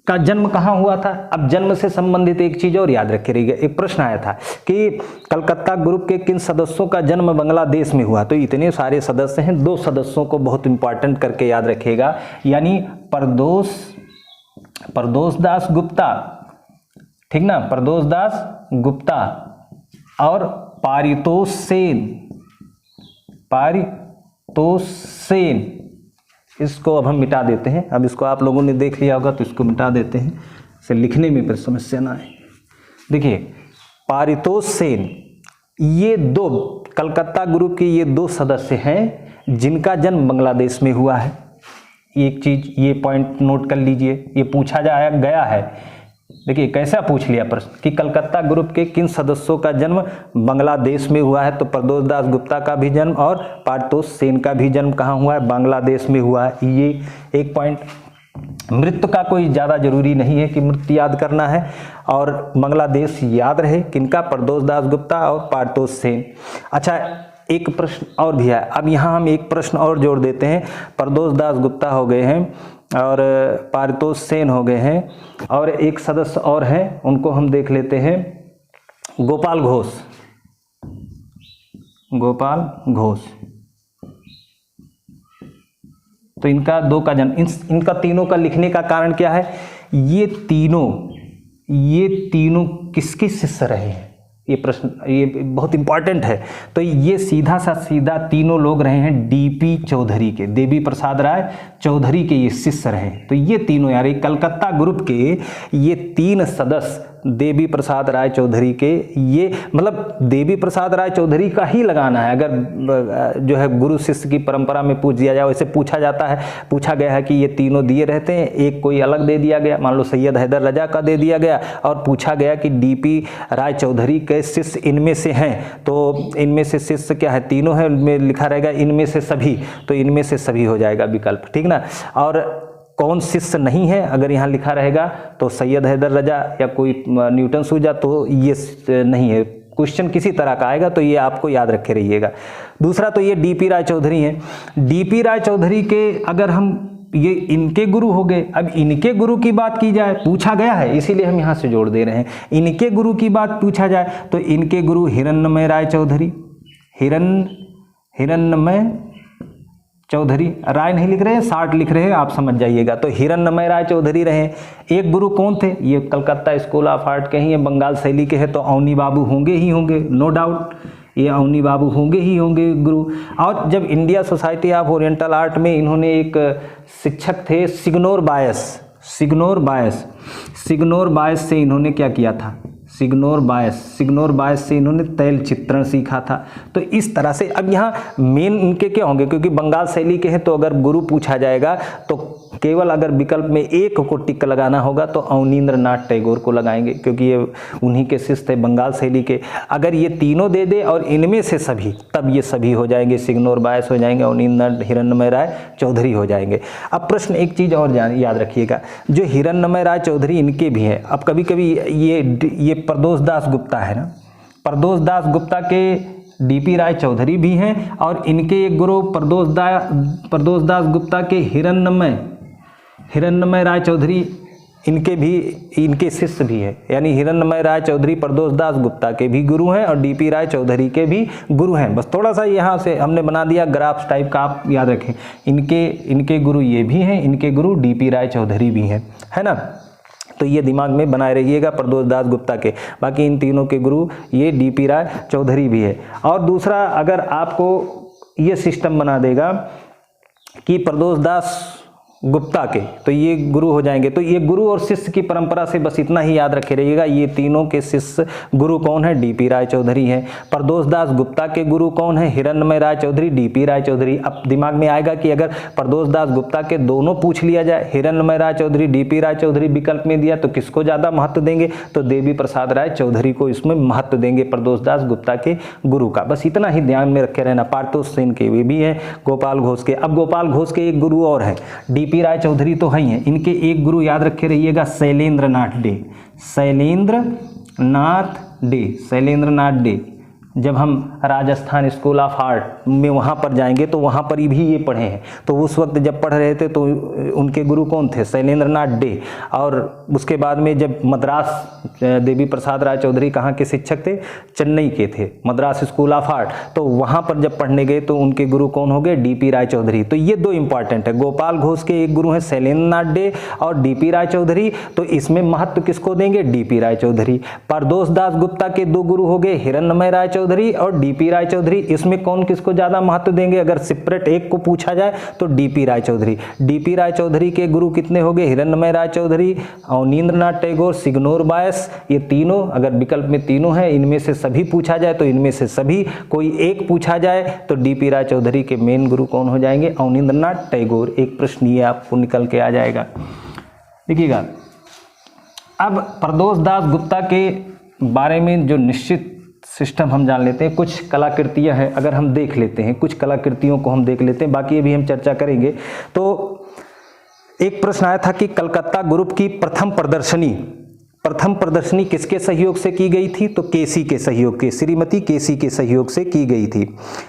S1: का जन्म कहाँ हुआ था। अब जन्म से संबंधित एक चीज और याद रखिएगा। एक प्रश्न आया था कि कलकत्ता ग्रुप के किन सदस्यों का जन्म बांग्लादेश में हुआ। तो इतने सारे सदस्य हैं, 2 सदस्यों को बहुत इंपॉर्टेंट करके याद रखिएगा, यानी प्रदोष दास गुप्ता, ठीक ना, प्रदोष दास गुप्ता और पारितोष सेन। इसको अब हम मिटा देते हैं। अब इसको आप लोगों ने देख लिया होगा तो इसको मिटा देते हैं, इसे लिखने में फिर समस्या ना आए। देखिए पारितोष सेन, ये 2 कलकत्ता ग्रुप के ये 2 सदस्य हैं जिनका जन्म बांग्लादेश में हुआ है। एक चीज ये पॉइंट नोट कर लीजिए, ये पूछा गया है। देखिए कैसा पूछ लिया प्रश्न कि कलकत्ता ग्रुप के किन सदस्यों का जन्म बांग्लादेश में हुआ है। तो प्रदोष दास गुप्ता का भी जन्म और पारितोष सेन का भी जन्म कहाँ हुआ है, बांग्लादेश में हुआ है। ये एक पॉइंट। मृत्यु का कोई ज़्यादा जरूरी नहीं है कि मृत्यु याद करना है, और बांग्लादेश याद रहे किनका, प्रदोष दास गुप्ता और पारितोष सेन। अच्छा एक प्रश्न और भी है। अब यहाँ हम एक प्रश्न और जोड़ देते हैं। प्रदोष दास गुप्ता हो गए हैं और पारितोष सेन हो गए हैं, और एक सदस्य और हैं, उनको हम देख लेते हैं, गोपाल घोष। तो इनका 2 का जन्म, इनका तीनों का लिखने का कारण क्या है, ये तीनों किसके शिष्य रहे हैं, ये प्रश्न ये बहुत इंपॉर्टेंट है। तो ये सीधा तीनों लोग रहे हैं डीपी चौधरी के, देवी प्रसाद राय चौधरी के ये शिष्य रहे। तो ये तीनों यार कलकत्ता ग्रुप के ये 3 सदस्य देवी प्रसाद राय चौधरी के, ये मतलब देवी प्रसाद राय चौधरी का ही लगाना है। अगर जो है गुरु शिष्य की परंपरा में पूछ दिया जाए, वैसे पूछा गया है कि ये तीनों दिए रहते हैं, एक कोई अलग दे दिया गया, मान लो सैयद हैदर रजा का दे दिया गया, और पूछा गया कि डीपी राय चौधरी के शिष्य इनमें से हैं। तो इनमें से शिष्य क्या है, तीनों है, उनमें लिखा रहेगा इनमें से सभी, तो इनमें से सभी हो जाएगा विकल्प, ठीक ना। और कौन शिष्य नहीं है, अगर यहाँ लिखा रहेगा तो सैयद हैदर रजा या कोई न्यूटन सूजा, तो ये नहीं है। क्वेश्चन किसी तरह का आएगा तो ये आपको याद रखे रहिएगा। दूसरा तो ये डीपी राय चौधरी हैं। डीपी राय चौधरी के अगर हम ये इनके गुरु हो गए, अब इनके गुरु की बात की जाए, पूछा गया है इसीलिए हम यहाँ से जोड़ दे रहे हैं। इनके गुरु की बात पूछा जाए तो इनके गुरु हिरण्मय राय चौधरी, हिरण्मय चौधरी, राय नहीं लिख रहे हैं, 60 लिख रहे हैं, आप समझ जाइएगा। तो हिरण्मय राय चौधरी रहे। एक गुरु कौन थे, ये कलकत्ता स्कूल ऑफ आर्ट के ही हैं, बंगाल शैली के हैं, तो अवनी बाबू होंगे, नो डाउट, ये अवनी बाबू होंगे गुरु। और जब India society of oriental art में इन्होंने एक शिक्षक थे सिग्नोर बायस से इन्होंने क्या किया था, सिग्नोर बायस से इन्होंने तैल चित्रण सीखा था। तो इस तरह से अब यहाँ मेन इनके क्या होंगे, क्योंकि बंगाल शैली के हैं तो अगर गुरु पूछा जाएगा तो केवल अगर विकल्प में एक को टिक लगाना होगा तो अवनींद्रनाथ टैगोर को लगाएंगे, क्योंकि ये उन्हीं के शिष्य थे बंगाल शैली के। अगर ये तीनों दे दे और इनमें से सभी, तब ये सभी हो जाएंगे, सिग्नोर बायस हो जाएंगे, अवनींद्रनाथ हिरण्मय राय चौधरी हो जाएंगे। अब प्रश्न एक चीज़ और याद रखिएगा, जो हिरण्मय राय चौधरी इनके भी हैं। अब कभी कभी ये प्रदोष दास गुप्ता है ना, प्रदोष दास गुप्ता के डीपी राय चौधरी भी हैं और इनके एक गुरु प्रदोष दास गुप्ता के हिरण्मय राय चौधरी इनके शिष्य भी है। यानी हिरण्मय राय चौधरी प्रदोष दास गुप्ता के भी गुरु हैं और डीपी राय चौधरी के भी गुरु हैं। बस थोड़ा सा यहाँ से हमने बना दिया ग्राफ्स टाइप का, आप याद रखें। इनके गुरु ये भी हैं, इनके गुरु डीपी राय चौधरी भी हैं, है ना। तो ये दिमाग में बनाए रहिएगा प्रदोष दास गुप्ता के। बाकी इन तीनों के गुरु ये डीपी राय चौधरी भी है। और दूसरा, अगर आपको ये सिस्टम बना देगा कि प्रदोष दास गुप्ता के, तो ये गुरु हो जाएंगे। तो ये गुरु और शिष्य की परंपरा से बस इतना ही याद रखे रहिएगा, ये तीनों के शिष्य गुरु कौन है, डीपी राय चौधरी हैं। प्रदोष दास गुप्ता के गुरु कौन है, हिरण्मय राय चौधरी, डीपी राय चौधरी। अब दिमाग में आएगा कि अगर प्रदोष दास गुप्ता के दोनों पूछ लिया जाए, हिरण्मय राय चौधरी, डीपी राय चौधरी विकल्प में दिया, तो किसको ज़्यादा महत्व देंगे, तो देवी प्रसाद राय चौधरी को इसमें महत्व देंगे, प्रदोष दास गुप्ता के गुरु का। बस इतना ही ध्यान में रखे रहना। पार्थोस सेन के वे भी हैं, गोपाल घोष के। अब गोपाल घोष के एक गुरु और हैं, डीपी राय चौधरी तो है ही हैं, इनके एक गुरु याद रखे रहिएगा, शैलेंद्रनाथ डे। जब हम राजस्थान स्कूल ऑफ आर्ट में वहाँ पर जाएंगे तो वहाँ पर भी ये पढ़े हैं। तो उस वक्त जब पढ़ रहे थे तो उनके गुरु कौन थे, शैलेंद्रनाथ डे। और उसके बाद में जब मद्रास, देवी प्रसाद राय चौधरी कहाँ के शिक्षक थे, चेन्नई के थे, मद्रास स्कूल ऑफ आर्ट। तो वहाँ पर जब पढ़ने गए तो उनके गुरु कौन हो गए, डीपी राय चौधरी। तो ये दो इंपॉर्टेंट है, गोपाल घोष के एक गुरु हैं शैलेंद्रनाथ डे और डीपी राय चौधरी। तो इसमें महत्व किसको देंगे, डीपी राय चौधरी। प्रदोष दास गुप्ता के दो गुरु हो गए, हिरण्मय राय चौधरी और डीपी राय चौधरी। इसमें कौन किसको ज्यादा महत्व देंगे, अगर सेपरेट एक को पूछा जाए तो डीपी राय चौधरी। डीपी राय चौधरी के गुरु कितने हो गए, हिरण्मय राय चौधरी, अवनींद्रनाथ टैगोर, सिग्नोर बायस। ये तीनों, अगर विकल्प में तीनों है, इनमें से सभी पूछा जाए तो इनमें से सभी, कोई एक पूछा जाए तो डीपी राय चौधरी के मेन गुरु कौन हो जाएंगे, अवनींद्रनाथ टैगोर। एक प्रश्न ये आपको निकल के आ जाएगा, देखिएगा। अब प्रदोष दास गुप्ता के बारे में जो निश्चित सिस्टम हम जान लेते हैं, कुछ कलाकृतियां हैं, अगर हम देख लेते हैं, कुछ कलाकृतियों को हम देख लेते हैं, बाकी अभी हम चर्चा करेंगे। तो एक प्रश्न आया था कि कलकत्ता ग्रुप की प्रथम प्रदर्शनी किसके सहयोग से की गई थी, तो केसी के सहयोग के, श्रीमती केसी के सहयोग से की गई थी।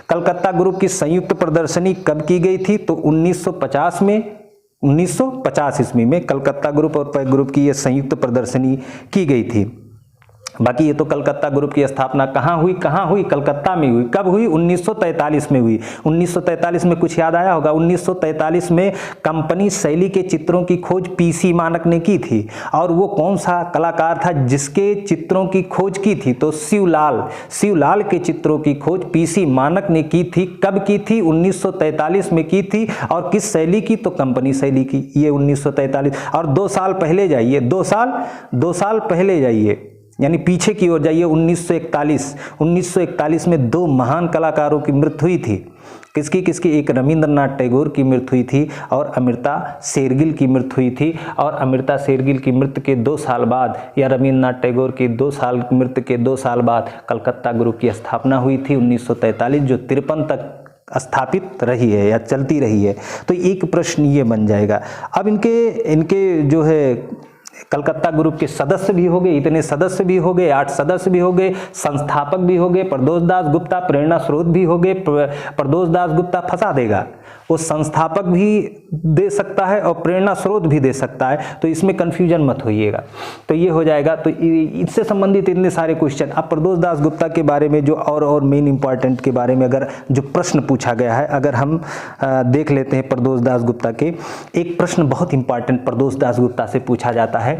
S1: कलकत्ता ग्रुप की संयुक्त प्रदर्शनी कब की गई थी, तो 1950 ईस्वी में कलकत्ता ग्रुप और पैक ग्रुप की यह संयुक्त प्रदर्शनी की गई थी। बाकी ये तो कलकत्ता ग्रुप की स्थापना कहाँ हुई, कलकत्ता में हुई। कब हुई, 1943 में हुई। 1943 में कुछ याद आया होगा, 1943 में कंपनी शैली के चित्रों की खोज पीसी मानक ने की थी। और वो कौन सा कलाकार था जिसके चित्रों की खोज की थी, तो शिवलाल के चित्रों की खोज पीसी मानक ने की थी। कब की थी, 1943 में की थी। और किस शैली की, तो कंपनी शैली की, ये 1943। और 2 साल पहले जाइए, 2 साल पहले जाइए, यानी पीछे की ओर जाइए, 1941 में 2 महान कलाकारों की मृत्यु हुई थी। किसकी, एक रविंद्रनाथ टैगोर की मृत्यु हुई थी और अमृता शेरगिल की मृत्यु हुई थी। और अमृता शेरगिल की मृत्यु के 2 साल बाद, या रविंद्रनाथ टैगोर की मृत्यु के 2 साल बाद कलकत्ता ग्रुप की स्थापना हुई थी 1943, जो 53 तक स्थापित रही है या चलती रही है। तो एक प्रश्न ये बन जाएगा। अब इनके जो है कलकत्ता ग्रुप के सदस्य भी हो गए, इतने सदस्य भी हो गए, 8 सदस्य भी हो गए, संस्थापक भी हो गए। प्रदोष दास गुप्ता प्रेरणा स्रोत भी हो गए। प्रदोष दास गुप्ता फंसा देगा, वो संस्थापक भी दे सकता है और प्रेरणा स्रोत भी दे सकता है, तो इसमें कंफ्यूजन मत होइएगा। तो ये हो जाएगा। तो इससे संबंधित इतने सारे क्वेश्चन। अब प्रदोष दास गुप्ता के बारे में जो और मेन इंपॉर्टेंट के बारे में अगर जो प्रश्न पूछा गया है, अगर हम देख लेते हैं प्रदोष दास गुप्ता के, एक प्रश्न बहुत इंपॉर्टेंट प्रदोष दास गुप्ता से पूछा जाता है।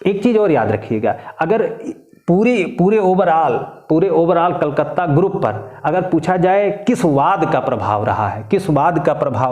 S1: एक चीज और याद रखिएगा, अगर पूरे ओवरऑल कलकत्ता ग्रुप पर अगर पूछा जाए किस वाद का प्रभाव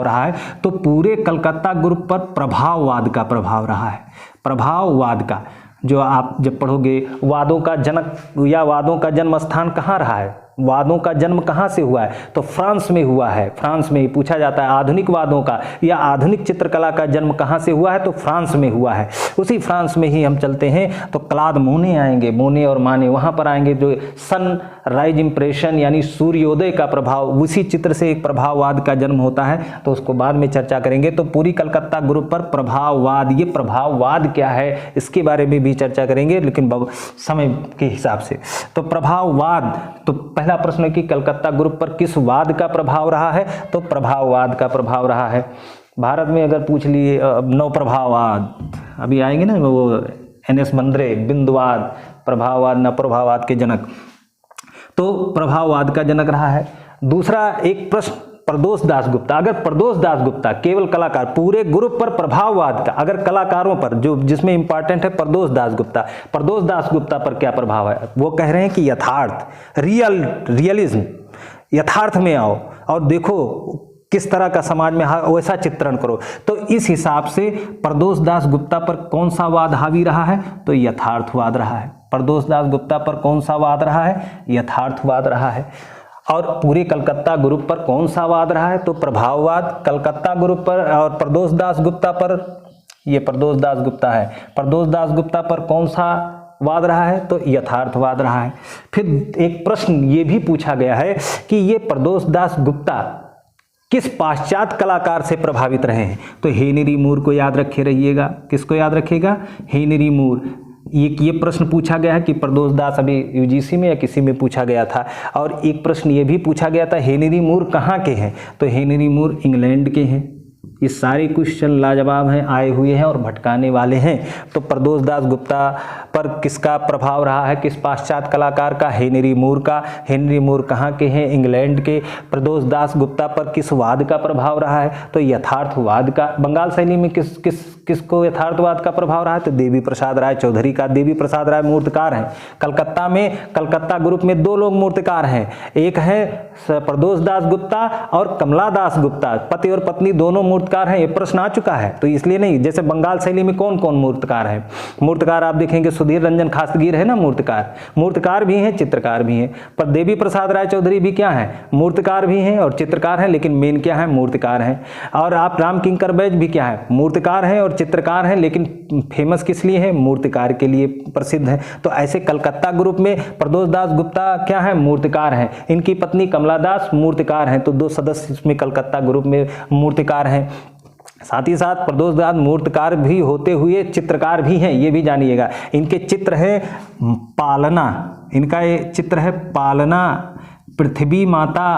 S1: रहा है, तो पूरे कलकत्ता ग्रुप पर प्रभाववाद का प्रभाव रहा है। प्रभाववाद का, जो आप जब पढ़ोगे, वादों का जनक या वादों का जन्म स्थान कहाँ रहा है, वादों का जन्म कहाँ से हुआ है, तो फ्रांस में हुआ है। फ्रांस में ही पूछा जाता है आधुनिक वादों का या आधुनिक चित्रकला का जन्म कहाँ से हुआ है, तो फ्रांस में हुआ है। उसी फ्रांस में ही हम चलते हैं तो क्लाद मोने आएंगे, मोने और माने वहाँ पर आएंगे, जो सन राइज इंप्रेशन यानी सूर्योदय का प्रभाव, उसी चित्र से एक प्रभाववाद का जन्म होता है, तो उसको बाद में चर्चा करेंगे। तो पूरी कलकत्ता ग्रुप पर प्रभाववाद, ये प्रभाववाद क्या है इसके बारे में भी चर्चा करेंगे, लेकिन समय के हिसाब से। तो प्रभाववाद, तो पहला प्रश्न है कि कलकत्ता ग्रुप पर किस वाद का प्रभाव रहा है, तो प्रभाववाद का प्रभाव रहा है। भारत में अगर पूछ लिए नवप्रभाववाद, अभी आएंगे ना वो NS बंद्रे, बिंदुवाद, प्रभाववाद नवप्रभाववाद के जनक, तो प्रभाववाद का जनक रहा है। दूसरा एक प्रश्न, प्रदोष दासगुप्ता, अगर प्रदोष दासगुप्ता केवल कलाकार, पूरे ग्रुप पर प्रभाववाद का, अगर कलाकारों पर जो जिसमें इंपॉर्टेंट है प्रदोष दासगुप्ता पर क्या प्रभाव है, वो कह रहे हैं कि यथार्थ, रियलिज्म, यथार्थ में आओ और देखो किस तरह का समाज में वैसा चित्रण करो। तो इस हिसाब से प्रदोष दासगुप्ता पर कौन सा वाद हावी रहा है, तो यथार्थवाद रहा है। प्रदोष दासगुप्ता पर कौन सा वाद रहा है, यथार्थवाद रहा है। और पूरे कलकत्ता ग्रुप पर कौन सा वाद रहा है, तो प्रभाववाद। कलकत्ता ग्रुप पर और प्रदोष दासगुप्ता पर, ये प्रदोष दासगुप्ता है, प्रदोष दासगुप्ता पर कौन सा वाद रहा है, तो यथार्थवाद रहा है। फिर एक प्रश्न ये भी पूछा गया है कि ये प्रदोष दासगुप्ता किस पाश्चात्य कलाकार से प्रभावित रहे हैं, तो हेनरी मूर को याद रखे रहिएगा। किसको याद रखिएगा, हेनरी मूर। ये प्रश्न पूछा गया है कि प्रदोष दास, अभी UGC में या किसी में पूछा गया था। और एक प्रश्न ये भी पूछा गया था हेनरी मूर कहाँ के हैं, तो हेनरी मूर इंग्लैंड के हैं। ये सारे क्वेश्चन लाजवाब हैं, आए हुए हैं और भटकाने वाले हैं। तो प्रदोष दासगुप्ता पर किसका प्रभाव रहा है, किस पाश्चात्य कलाकार का, हेनरी मूर का। हेनरी मूर कहाँ के हैं, इंग्लैंड के। प्रदोष दासगुप्ता पर किस वाद का प्रभाव रहा है, तो यथार्थवाद का। बंगाल शैली में किसको यथार्थवाद का प्रभाव रहा है, तो देवी प्रसाद राय चौधरी का। देवी प्रसाद राय मूर्तिकार हैं। कलकत्ता में, कलकत्ता ग्रुप में 2 लोग मूर्तिकार हैं, एक है प्रदोष दासगुप्ता और कमला दासगुप्ता, पति और पत्नी दोनों मूर्तिकार हैं। ये प्रश्न आ चुका है, तो इसलिए नहीं। जैसे बंगाल शैली में कौन कौन मूर्तिकार है, मूर्तिकार आप देखेंगे सुधीर रंजन खासगीर है ना, मूर्तिकार भी हैं, चित्रकार भी हैं। पर देवी प्रसाद राय चौधरी भी क्या है, मूर्तिकार भी हैं और चित्रकार हैं, लेकिन मेन क्या है, मूर्तिकार हैं। और आप राम किंकर बैज भी क्या है, मूर्तिकार हैं और चित्रकार हैं, लेकिन फेमस किस लिए है, मूर्तिकार के लिए प्रसिद्ध है। तो ऐसे कलकत्ता ग्रुप में प्रदोष दासगुप्ता क्या है, मूर्तिकार हैं। इनकी पत्नी कमला दास मूर्तिकार हैं। तो 2 सदस्य इसमें कलकत्ता ग्रुप में मूर्तिकार हैं। साथ ही साथ प्रदोष दास मूर्तिकार भी होते हुए चित्रकार भी हैं, ये भी जानिएगा। इनके चित्र है पालना, इनका ये चित्र है पालना, पृथ्वी माता,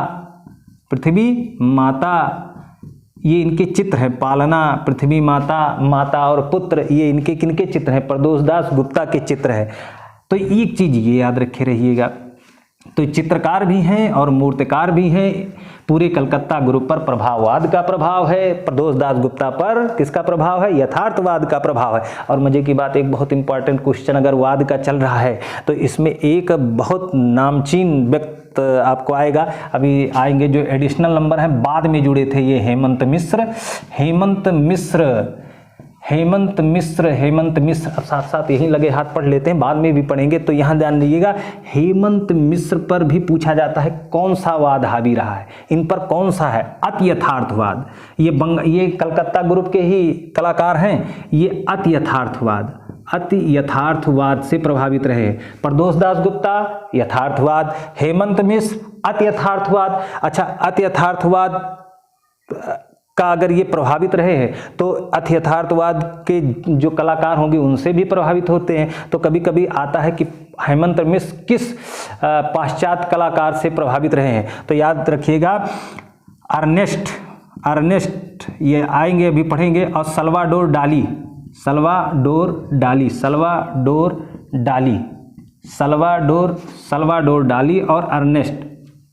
S1: ये इनके चित्र हैं। पालना, पृथ्वी माता, माता और पुत्र, ये इनके किनके चित्र हैं, प्रदोष दासगुप्ता के चित्र हैं। तो एक चीज ये याद रखे रहिएगा, तो चित्रकार भी हैं और मूर्तिकार भी हैं। पूरे कलकत्ता ग्रुप पर प्रभाववाद का प्रभाव है, प्रदोष दासगुप्ता पर किसका प्रभाव है, यथार्थवाद का प्रभाव है। और मजे की बात, एक बहुत इंपॉर्टेंट क्वेश्चन अगर वाद का चल रहा है तो इसमें एक बहुत नामचीन व्यक्ति आपको आएगा, अभी आएंगे, जो एडिशनल नंबर हैं बाद में जुड़े थे, ये हेमंत मिश्र। अब साथ साथ यही लगे हाथ पढ़ लेते हैं, बाद में भी पढ़ेंगे। तो यहाँ ध्यान दीजिएगा, हेमंत मिश्र पर भी पूछा जाता है कौन सा वाद हावी रहा है, इन पर कौन सा है, अति यथार्थवाद। ये कलकत्ता ग्रुप के ही कलाकार हैं, ये अति यथार्थवाद से प्रभावित रहे। प्रदोष दासगुप्ता यथार्थवाद, हेमंत मिश्र अति यथार्थवाद। अच्छा, अति यथार्थवाद का अगर ये प्रभावित रहे हैं तो अति यथार्थवाद के जो कलाकार होंगे उनसे भी प्रभावित होते हैं। तो कभी कभी आता है कि हेमंत मिश्र किस पाश्चात्य कलाकार से प्रभावित रहे हैं, तो याद रखिएगा अर्नेस्ट ये आएंगे, अभी पढ़ेंगे। और सल्वाडोर डाली और अर्नेस्ट,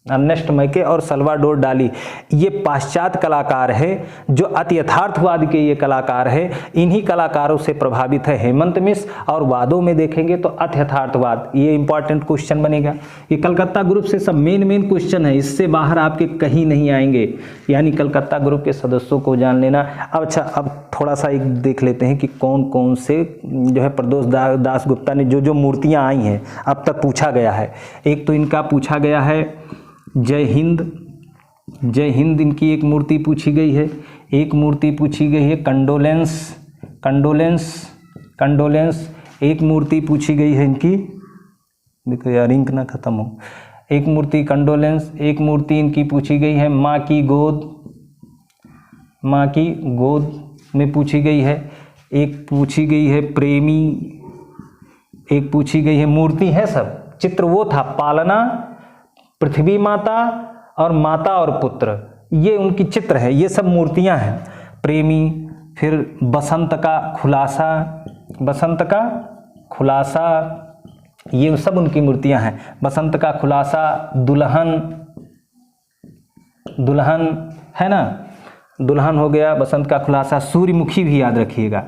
S1: अर्नेस्ट मैके और सल्वाडोर डाली, ये पाश्चात्य कलाकार है, जो अति यथार्थवाद के ये कलाकार है। इन्हीं कलाकारों से प्रभावित है हेमंत मिश्र, और वादों में देखेंगे तो अति यथार्थवाद, ये इंपॉर्टेंट क्वेश्चन बनेगा। ये कलकत्ता ग्रुप से सब मेन क्वेश्चन है, इससे बाहर आपके कहीं नहीं आएंगे, यानी कलकत्ता ग्रुप के सदस्यों को जान लेना। अब अच्छा, अब थोड़ा सा एक देख लेते हैं कि कौन कौन से जो है प्रदोष दास गुप्ता ने जो मूर्तियाँ आई हैं अब तक पूछा गया है। एक तो इनका पूछा गया है जय हिंद, जय हिंद इनकी एक मूर्ति पूछी गई है। एक मूर्ति पूछी गई है कंडोलेंस, कंडोलेंस एक मूर्ति पूछी गई है इनकी, देखो यार इंक ना खत्म हो। एक मूर्ति कंडोलेंस, एक मूर्ति इनकी पूछी गई है माँ की गोद, माँ की गोद में पूछी गई है। एक पूछी गई है प्रेमी, एक पूछी गई है, मूर्ति है सब, चित्र वो था पालना, पृथ्वी माता और माता और पुत्र, ये उनकी चित्र है, ये सब मूर्तियां हैं। प्रेमी, फिर बसंत का खुलासा, बसंत का खुलासा, ये सब उनकी मूर्तियां हैं। बसंत का खुलासा, दुल्हन, दुल्हन है ना, दुल्हन हो गया, बसंत का खुलासा। सूर्यमुखी भी याद रखिएगा,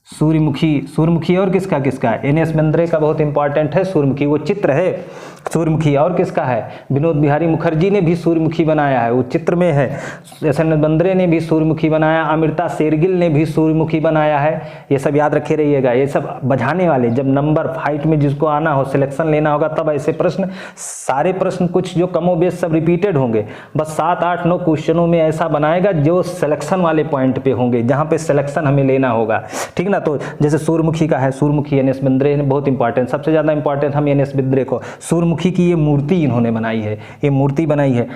S1: सूर्यमुखी, सूर्यमुखी और किसका किसका, एन.एस. बेंद्रे का बहुत इंपॉर्टेंट है सूर्यमुखी, वो चित्र है सूर्यमुखी। और किसका है, विनोद बिहारी मुखर्जी ने भी सूर्यमुखी बनाया है, वो चित्र में है। एन.एस. बेंद्रे ने भी सूर्यमुखी बनाया, अमृता शेरगिल ने भी सूर्यमुखी बनाया है। ये सब याद रखे रहिएगा, ये सब बझाने वाले, जब नंबर फाइट में जिसको आना हो, सिलेक्शन लेना होगा, तब ऐसे प्रश्न, सारे प्रश्न कुछ जो कमोबेश सब रिपीटेड होंगे, बस 7, 8, 9 क्वेश्चनों में ऐसा बनाएगा जो सिलेक्शन वाले पॉइंट पे होंगे, जहाँ पे सिलेक्शन हमें लेना होगा, ठीक ना। तो जैसे सूर्यमुखी का है, सूर्यमुखी एन.एस. बेंद्रे ने, बहुत इंपॉर्टेंट, सबसे ज़्यादा इंपॉर्टेंट हम एन.एस. बेंद्रे को, सूर्यमुखी की ये मूर्ति इन्होंने बनाई है, ये मूर्ति बनाई है।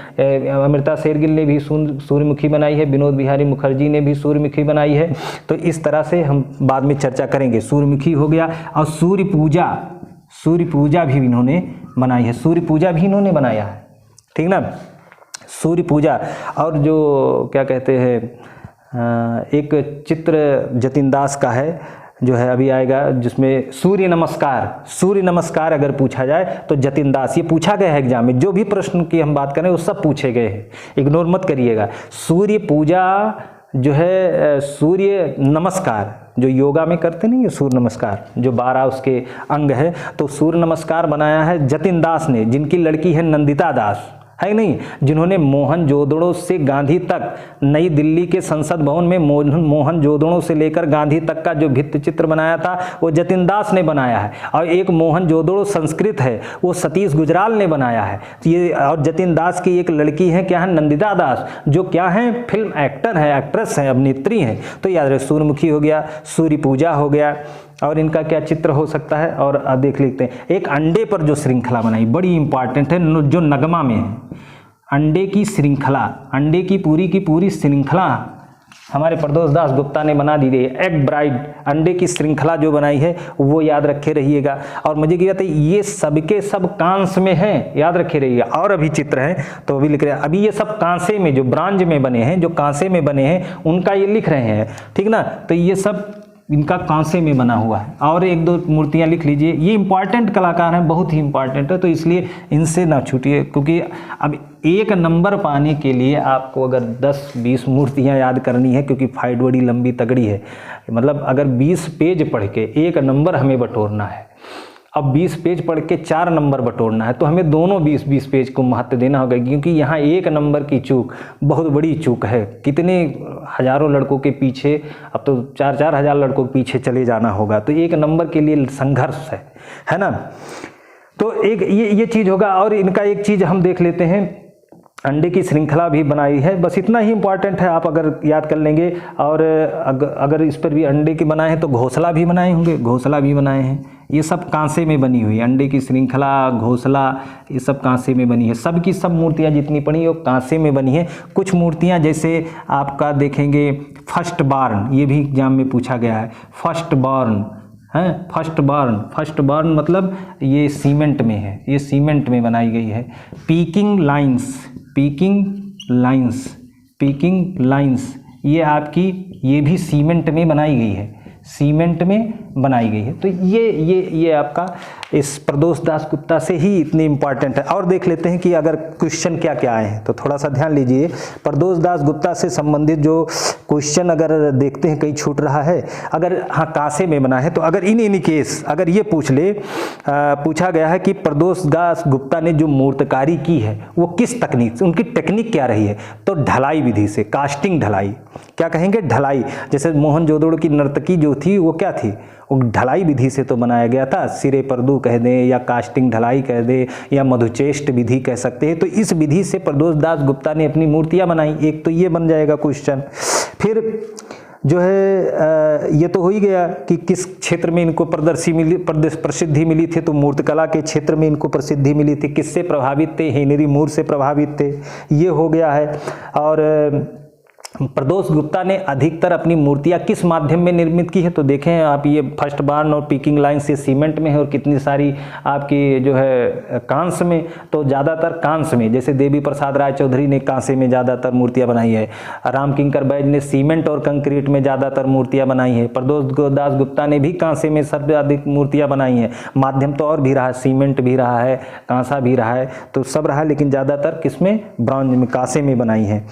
S1: अमृता शेरगिल ने भी सूर्यमुखी बनाई है, विनोद बिहारी मुखर्जी ने भी सूर्यमुखी बनाई है। तो इस तरह से हम बाद में चर्चा करेंगे। सूर्यमुखी हो गया, और सूर्य पूजा, सूर्य पूजा भी इन्होंने बनाई है, सूर्य पूजा भी इन्होंने बनाया है, ठीक ना, सूर्य पूजा। और जो क्या कहते हैं, एक चित्र जतिन दास का है जो है अभी आएगा, जिसमें सूर्य नमस्कार, सूर्य नमस्कार अगर पूछा जाए तो जतिन दास, ये पूछा गया है एग्जाम में, जो भी प्रश्न की हम बात करें वो सब पूछे गए हैं, इग्नोर मत करिएगा। सूर्य पूजा जो है, सूर्य नमस्कार जो योगा में करते नहीं है, सूर्य नमस्कार जो 12 उसके अंग है, तो सूर्य नमस्कार बनाया है जतिन दास ने, जिनकी लड़की है नंदिता दास, है नहीं, जिन्होंने मोहनजोदड़ो से गांधी तक, नई दिल्ली के संसद भवन में मोहनजोदड़ो से लेकर गांधी तक का जो भित्ति चित्र बनाया था वो जतिन दास ने बनाया है। और एक मोहनजोदड़ो संस्कृत है, वो सतीश गुजराल ने बनाया है। ये, और जतिन दास की एक लड़की है, क्या है, नंदिता दास, जो क्या है, फिल्म एक्टर है, एक्ट्रेस है, अभिनेत्री हैं। तो याद रहे, सूर्यमुखी हो गया, सूर्य पूजा हो गया, और इनका क्या चित्र हो सकता है, और देख लेते हैं। एक अंडे पर जो श्रृंखला बनाई, बड़ी इंपॉर्टेंट है, जो नगमा में है, अंडे की श्रृंखला, अंडे की पूरी श्रृंखला हमारे प्रदोष दास गुप्ता ने बना दी है। एग ब्राइड, अंडे की श्रृंखला जो बनाई है वो याद रखे रहिएगा। और मुझे क्या कहते हैं, ये सबके सब कांस्य में है, याद रखे रहिएगा। और अभी चित्र है तो अभी लिख रहे हैं, अभी ये सब कांसे में, जो ब्रांज में बने हैं, जो कांसे में बने हैं, उनका ये लिख रहे हैं, ठीक ना। तो ये सब इनका कांसे में बना हुआ है। और 1-2 मूर्तियां लिख लीजिए, ये इंपॉर्टेंट कलाकार हैं, बहुत ही इंपॉर्टेंट है, तो इसलिए इनसे ना छूटिए, क्योंकि अब 1 नंबर पाने के लिए आपको अगर 10-20 मूर्तियां याद करनी है, क्योंकि फाइट बड़ी लंबी तगड़ी है, मतलब अगर 20 पेज पढ़ के 1 नंबर हमें बटोरना है, अब 20 पेज पढ़ के 4 नंबर बटोरना है, तो हमें दोनों 20-20 पेज को महत्व देना होगा, क्योंकि यहाँ 1 नंबर की चूक बहुत बड़ी चूक है। कितने हजारों लड़कों के पीछे, अब तो 4-4 हज़ार लड़कों के पीछे चले जाना होगा, तो 1 नंबर के लिए संघर्ष है ना। तो एक ये चीज़ होगा। और इनका एक चीज़ हम देख लेते हैं, अंडे की श्रृंखला भी बनाई है, बस इतना ही इंपॉर्टेंट है, आप अगर याद कर लेंगे। और अगर इस पर भी अंडे के बनाए हैं तो घोंसला भी बनाए होंगे, घोंसला भी बनाए हैं, ये सब कांसे में बनी हुई, अंडे की श्रृंखला, घोंसला, ये सब कांसे में बनी है। सब की सब मूर्तियाँ जितनी पड़ी वो कांसे में बनी है। कुछ मूर्तियाँ जैसे आपका देखेंगे फर्स्ट बॉर्न, ये भी एग्जाम में पूछा गया है, फर्स्ट बॉर्न है, फर्स्ट बॉर्न मतलब ये सीमेंट में है, ये सीमेंट में बनाई गई है। पीकिंग लाइंस ये आपकी, ये भी सीमेंट में बनाई गई है, सीमेंट में बनाई गई है। तो ये आपका इस प्रदोष दास गुप्ता से ही इतनी इम्पॉर्टेंट है। और देख लेते हैं कि अगर क्वेश्चन क्या क्या आए हैं, तो थोड़ा सा ध्यान लीजिए। प्रदोष दास गुप्ता से संबंधित जो क्वेश्चन अगर देखते हैं कहीं छूट रहा है, अगर हाँ कांसे में बना है, तो अगर इन एनी केस अगर ये पूछा गया है कि प्रदोष दास गुप्ता ने जो मूर्तिकारी की है वो किस तकनीक से, उनकी टेक्निक क्या रही है, तो ढलाई विधि से, कास्टिंग ढलाई, क्या कहेंगे ढलाई। जैसे मोहनजोदड़ो की नर्तकी जो थी वो क्या थी, वो ढलाई विधि से तो बनाया गया था, सिरे परदू कह दें या कास्टिंग ढलाई कह दें या मधुचेष्ट विधि कह सकते हैं। तो इस विधि से प्रदोष दास गुप्ता ने अपनी मूर्तियां बनाई। एक तो ये बन जाएगा क्वेश्चन। फिर जो है ये तो हो ही गया कि किस क्षेत्र में इनको प्रसिद्धि मिली थी, तो मूर्तिकला के क्षेत्र में इनको प्रसिद्धि मिली थी। किससे प्रभावित थे, हेनरी मूर से प्रभावित थे, ये हो गया है। और प्रदोष गुप्ता ने अधिकतर अपनी मूर्तियां किस माध्यम में निर्मित की है, तो देखें आप, ये फर्स्ट बार्न और पीकिंग लाइन से सीमेंट में है, और कितनी सारी आपकी जो है कांस में, तो ज़्यादातर कांस में। जैसे देवी प्रसाद राय चौधरी ने कांसे में ज़्यादातर मूर्तियां बनाई है, राम किंकर बैज ने सीमेंट और कंक्रीट में ज़्यादातर मूर्तियां बनाई है, प्रदोष दास गुप्ता ने भी कांसे में सबसे अधिक मूर्तियाँ बनाई हैं। माध्यम तो और भी रहा, सीमेंट भी रहा है, कांसा भी रहा है, तो सब रहा, लेकिन ज़्यादातर किसमें, ब्रॉन्ज में, कांसे में बनाई है।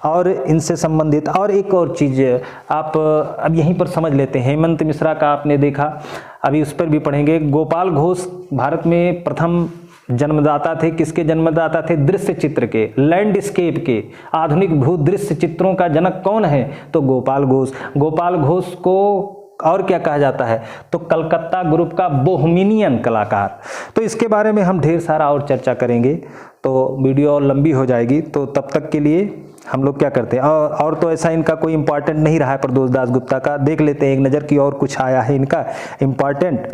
S1: और इनसे संबंधित और एक और चीज़ आप अब यहीं पर समझ लेते हैं। हेमंत मिश्रा का आपने देखा, अभी उस पर भी पढ़ेंगे। गोपाल घोष भारत में प्रथम जन्मदाता थे। किसके जन्मदाता थे, दृश्य चित्र के, लैंडस्केप के, आधुनिक भू दृश्य चित्रों का जनक कौन है, तो गोपाल घोष। गोपाल घोष को और क्या कहा जाता है, तो कलकत्ता ग्रुप का बोहेमियन कलाकार। तो इसके बारे में हम ढेर सारा और चर्चा करेंगे, तो वीडियो और लंबी हो जाएगी। तो तब तक के लिए हम लोग क्या करते हैं, और तो ऐसा इनका कोई इम्पॉर्टेंट नहीं रहा है प्रदोष दास गुप्ता का। देख लेते हैं एक नज़र की और कुछ आया है इनका इम्पॉर्टेंट।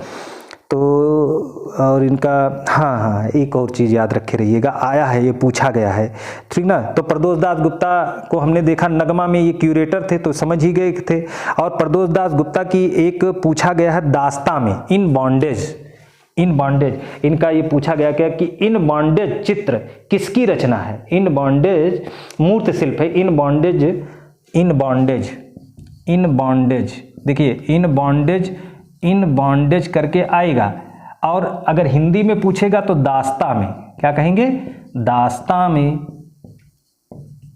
S1: तो और इनका हाँ एक और चीज़ याद रखे रहिएगा, आया है, ये पूछा गया है, ठीक ना। तो प्रदोष दास गुप्ता को हमने देखा नगमा में, ये क्यूरेटर थे, तो समझ ही गए थे। और प्रदोष दास गुप्ता की एक पूछा गया है दास्ता में, इन बॉन्डेज, इनका ये पूछा गया क्या कि इन बॉन्डेज चित्र किसकी रचना है। इन बॉन्डेज मूर्त शिल्प है। इन बॉन्डेज देखिए, इन बॉन्डेज करके आएगा। और अगर हिंदी में पूछेगा तो दास्ता में, क्या कहेंगे, दास्ता में।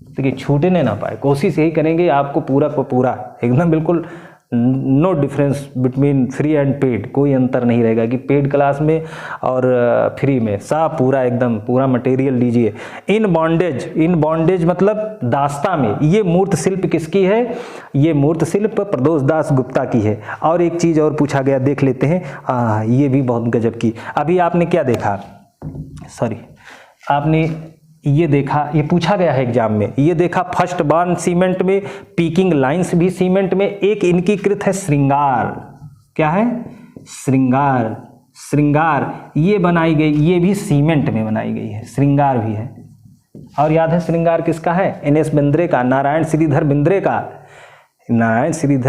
S1: देखिए छूटने ना पाए, कोशिश यही करेंगे आपको पूरा को पूरा एकदम बिल्कुल no difference between free and paid, कोई अंतर नहीं रहेगा कि पेड क्लास में और फ्री में, सब पूरा एकदम पूरा मटेरियल लीजिए। इन बॉन्डेज मतलब दास्ता में। ये मूर्त शिल्प किसकी है, ये मूर्त शिल्प प्रदोष दास गुप्ता की है। और एक चीज़ और पूछा गया, देख लेते हैं, ये भी बहुत गजब की। अभी आपने क्या देखा, आपने ये देखा, ये पूछा गया है एग्जाम में, ये देखा फर्स्ट बार्न सीमेंट में, पीकिंग लाइंस भी सीमेंट में। एक इनकी कृत है श्रृंगार, क्या है, श्रृंगार ये बनाई गई, ये भी सीमेंट में बनाई गई है, श्रृंगार भी है। और याद है श्रृंगार किसका है, NS बिंद्रे का, नारायण श्रीधर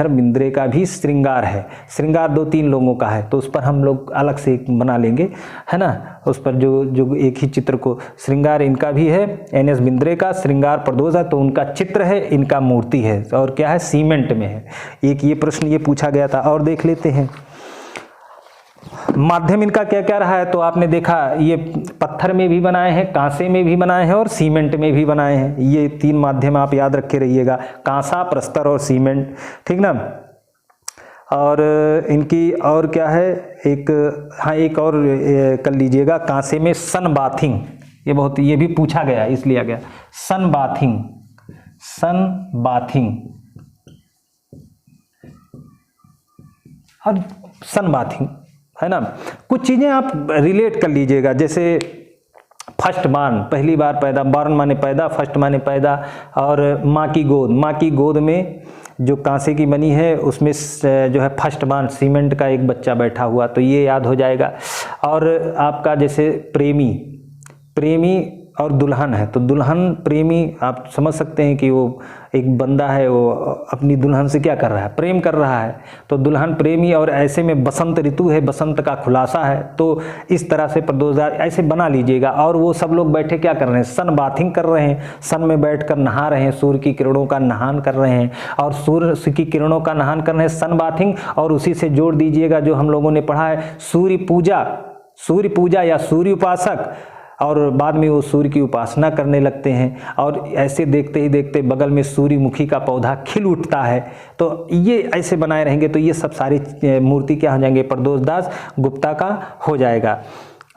S1: बिंद्रे का भी श्रृंगार है। श्रृंगार 2-3 लोगों का है, तो उस पर हम लोग अलग से एक बना लेंगे, है ना। उस पर जो एक ही चित्र को, श्रृंगार इनका भी है, NS बिंद्रे का, श्रृंगार प्रदोष है, तो उनका चित्र है, इनका मूर्ति है, और क्या है, सीमेंट में है। एक ये प्रश्न ये पूछा गया था। और देख लेते हैं माध्यम इनका क्या क्या रहा है, तो आपने देखा ये पत्थर में भी बनाए हैं, कांसे में भी बनाए हैं और सीमेंट में भी बनाए हैं। ये 3 माध्यम आप याद रखे रहिएगा, कांसा, प्रस्तर और सीमेंट, ठीक ना। और इनकी और क्या है, एक और कर लीजिएगा, कांसे में सन बाथिंग, ये भी पूछा गया इसलिए आ गया, सन बाथिंग है ना। कुछ चीज़ें आप रिलेट कर लीजिएगा, जैसे फर्स्ट बार्न, पहली बार पैदा, बार्न माने पैदा, फर्स्ट माने पैदा, और माँ की गोद में जो कांसे की बनी है उसमें जो है फर्स्ट बार्न सीमेंट का एक बच्चा बैठा हुआ, तो ये याद हो जाएगा। और आपका जैसे प्रेमी और दुल्हन है, तो दुल्हन प्रेमी आप समझ सकते हैं कि वो एक बंदा है, वो अपनी दुल्हन से क्या कर रहा है, प्रेम कर रहा है। तो दुल्हन प्रेमी, और ऐसे में बसंत ऋतु है, बसंत का खुलासा है, तो इस तरह से प्रदोषदास ऐसे बना लीजिएगा। और वो सब लोग बैठे क्या कर रहे हैं, सन बाथिंग कर रहे हैं, सन में बैठकर नहा रहे हैं, सूर्य की किरणों का नहान कर रहे हैं, और सूर्य की किरणों का नहान कर रहे हैं, सन बाथिंग। और उसी से जोड़ दीजिएगा जो हम लोगों ने पढ़ा है सूर्य पूजा या सूर्य उपासक, और बाद में वो सूर्य की उपासना करने लगते हैं। और ऐसे देखते ही देखते बगल में सूर्यमुखी का पौधा खिल उठता है। तो ये ऐसे बनाए रहेंगे तो ये सब सारी मूर्ति क्या हो जाएंगे, प्रदोषदास गुप्ता का हो जाएगा।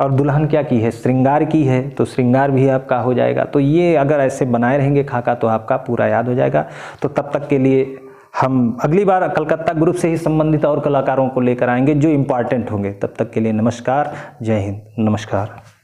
S1: और दुल्हन क्या की है, श्रृंगार की है, तो श्रृंगार भी आपका हो जाएगा। तो ये अगर ऐसे बनाए रहेंगे खाका तो आपका पूरा याद हो जाएगा। तो तब तक के लिए हम अगली बार कलकत्ता ग्रुप से ही संबंधित और कलाकारों को लेकर आएंगे जो इम्पॉर्टेंट होंगे। तब तक के लिए नमस्कार, जय हिंद, नमस्कार।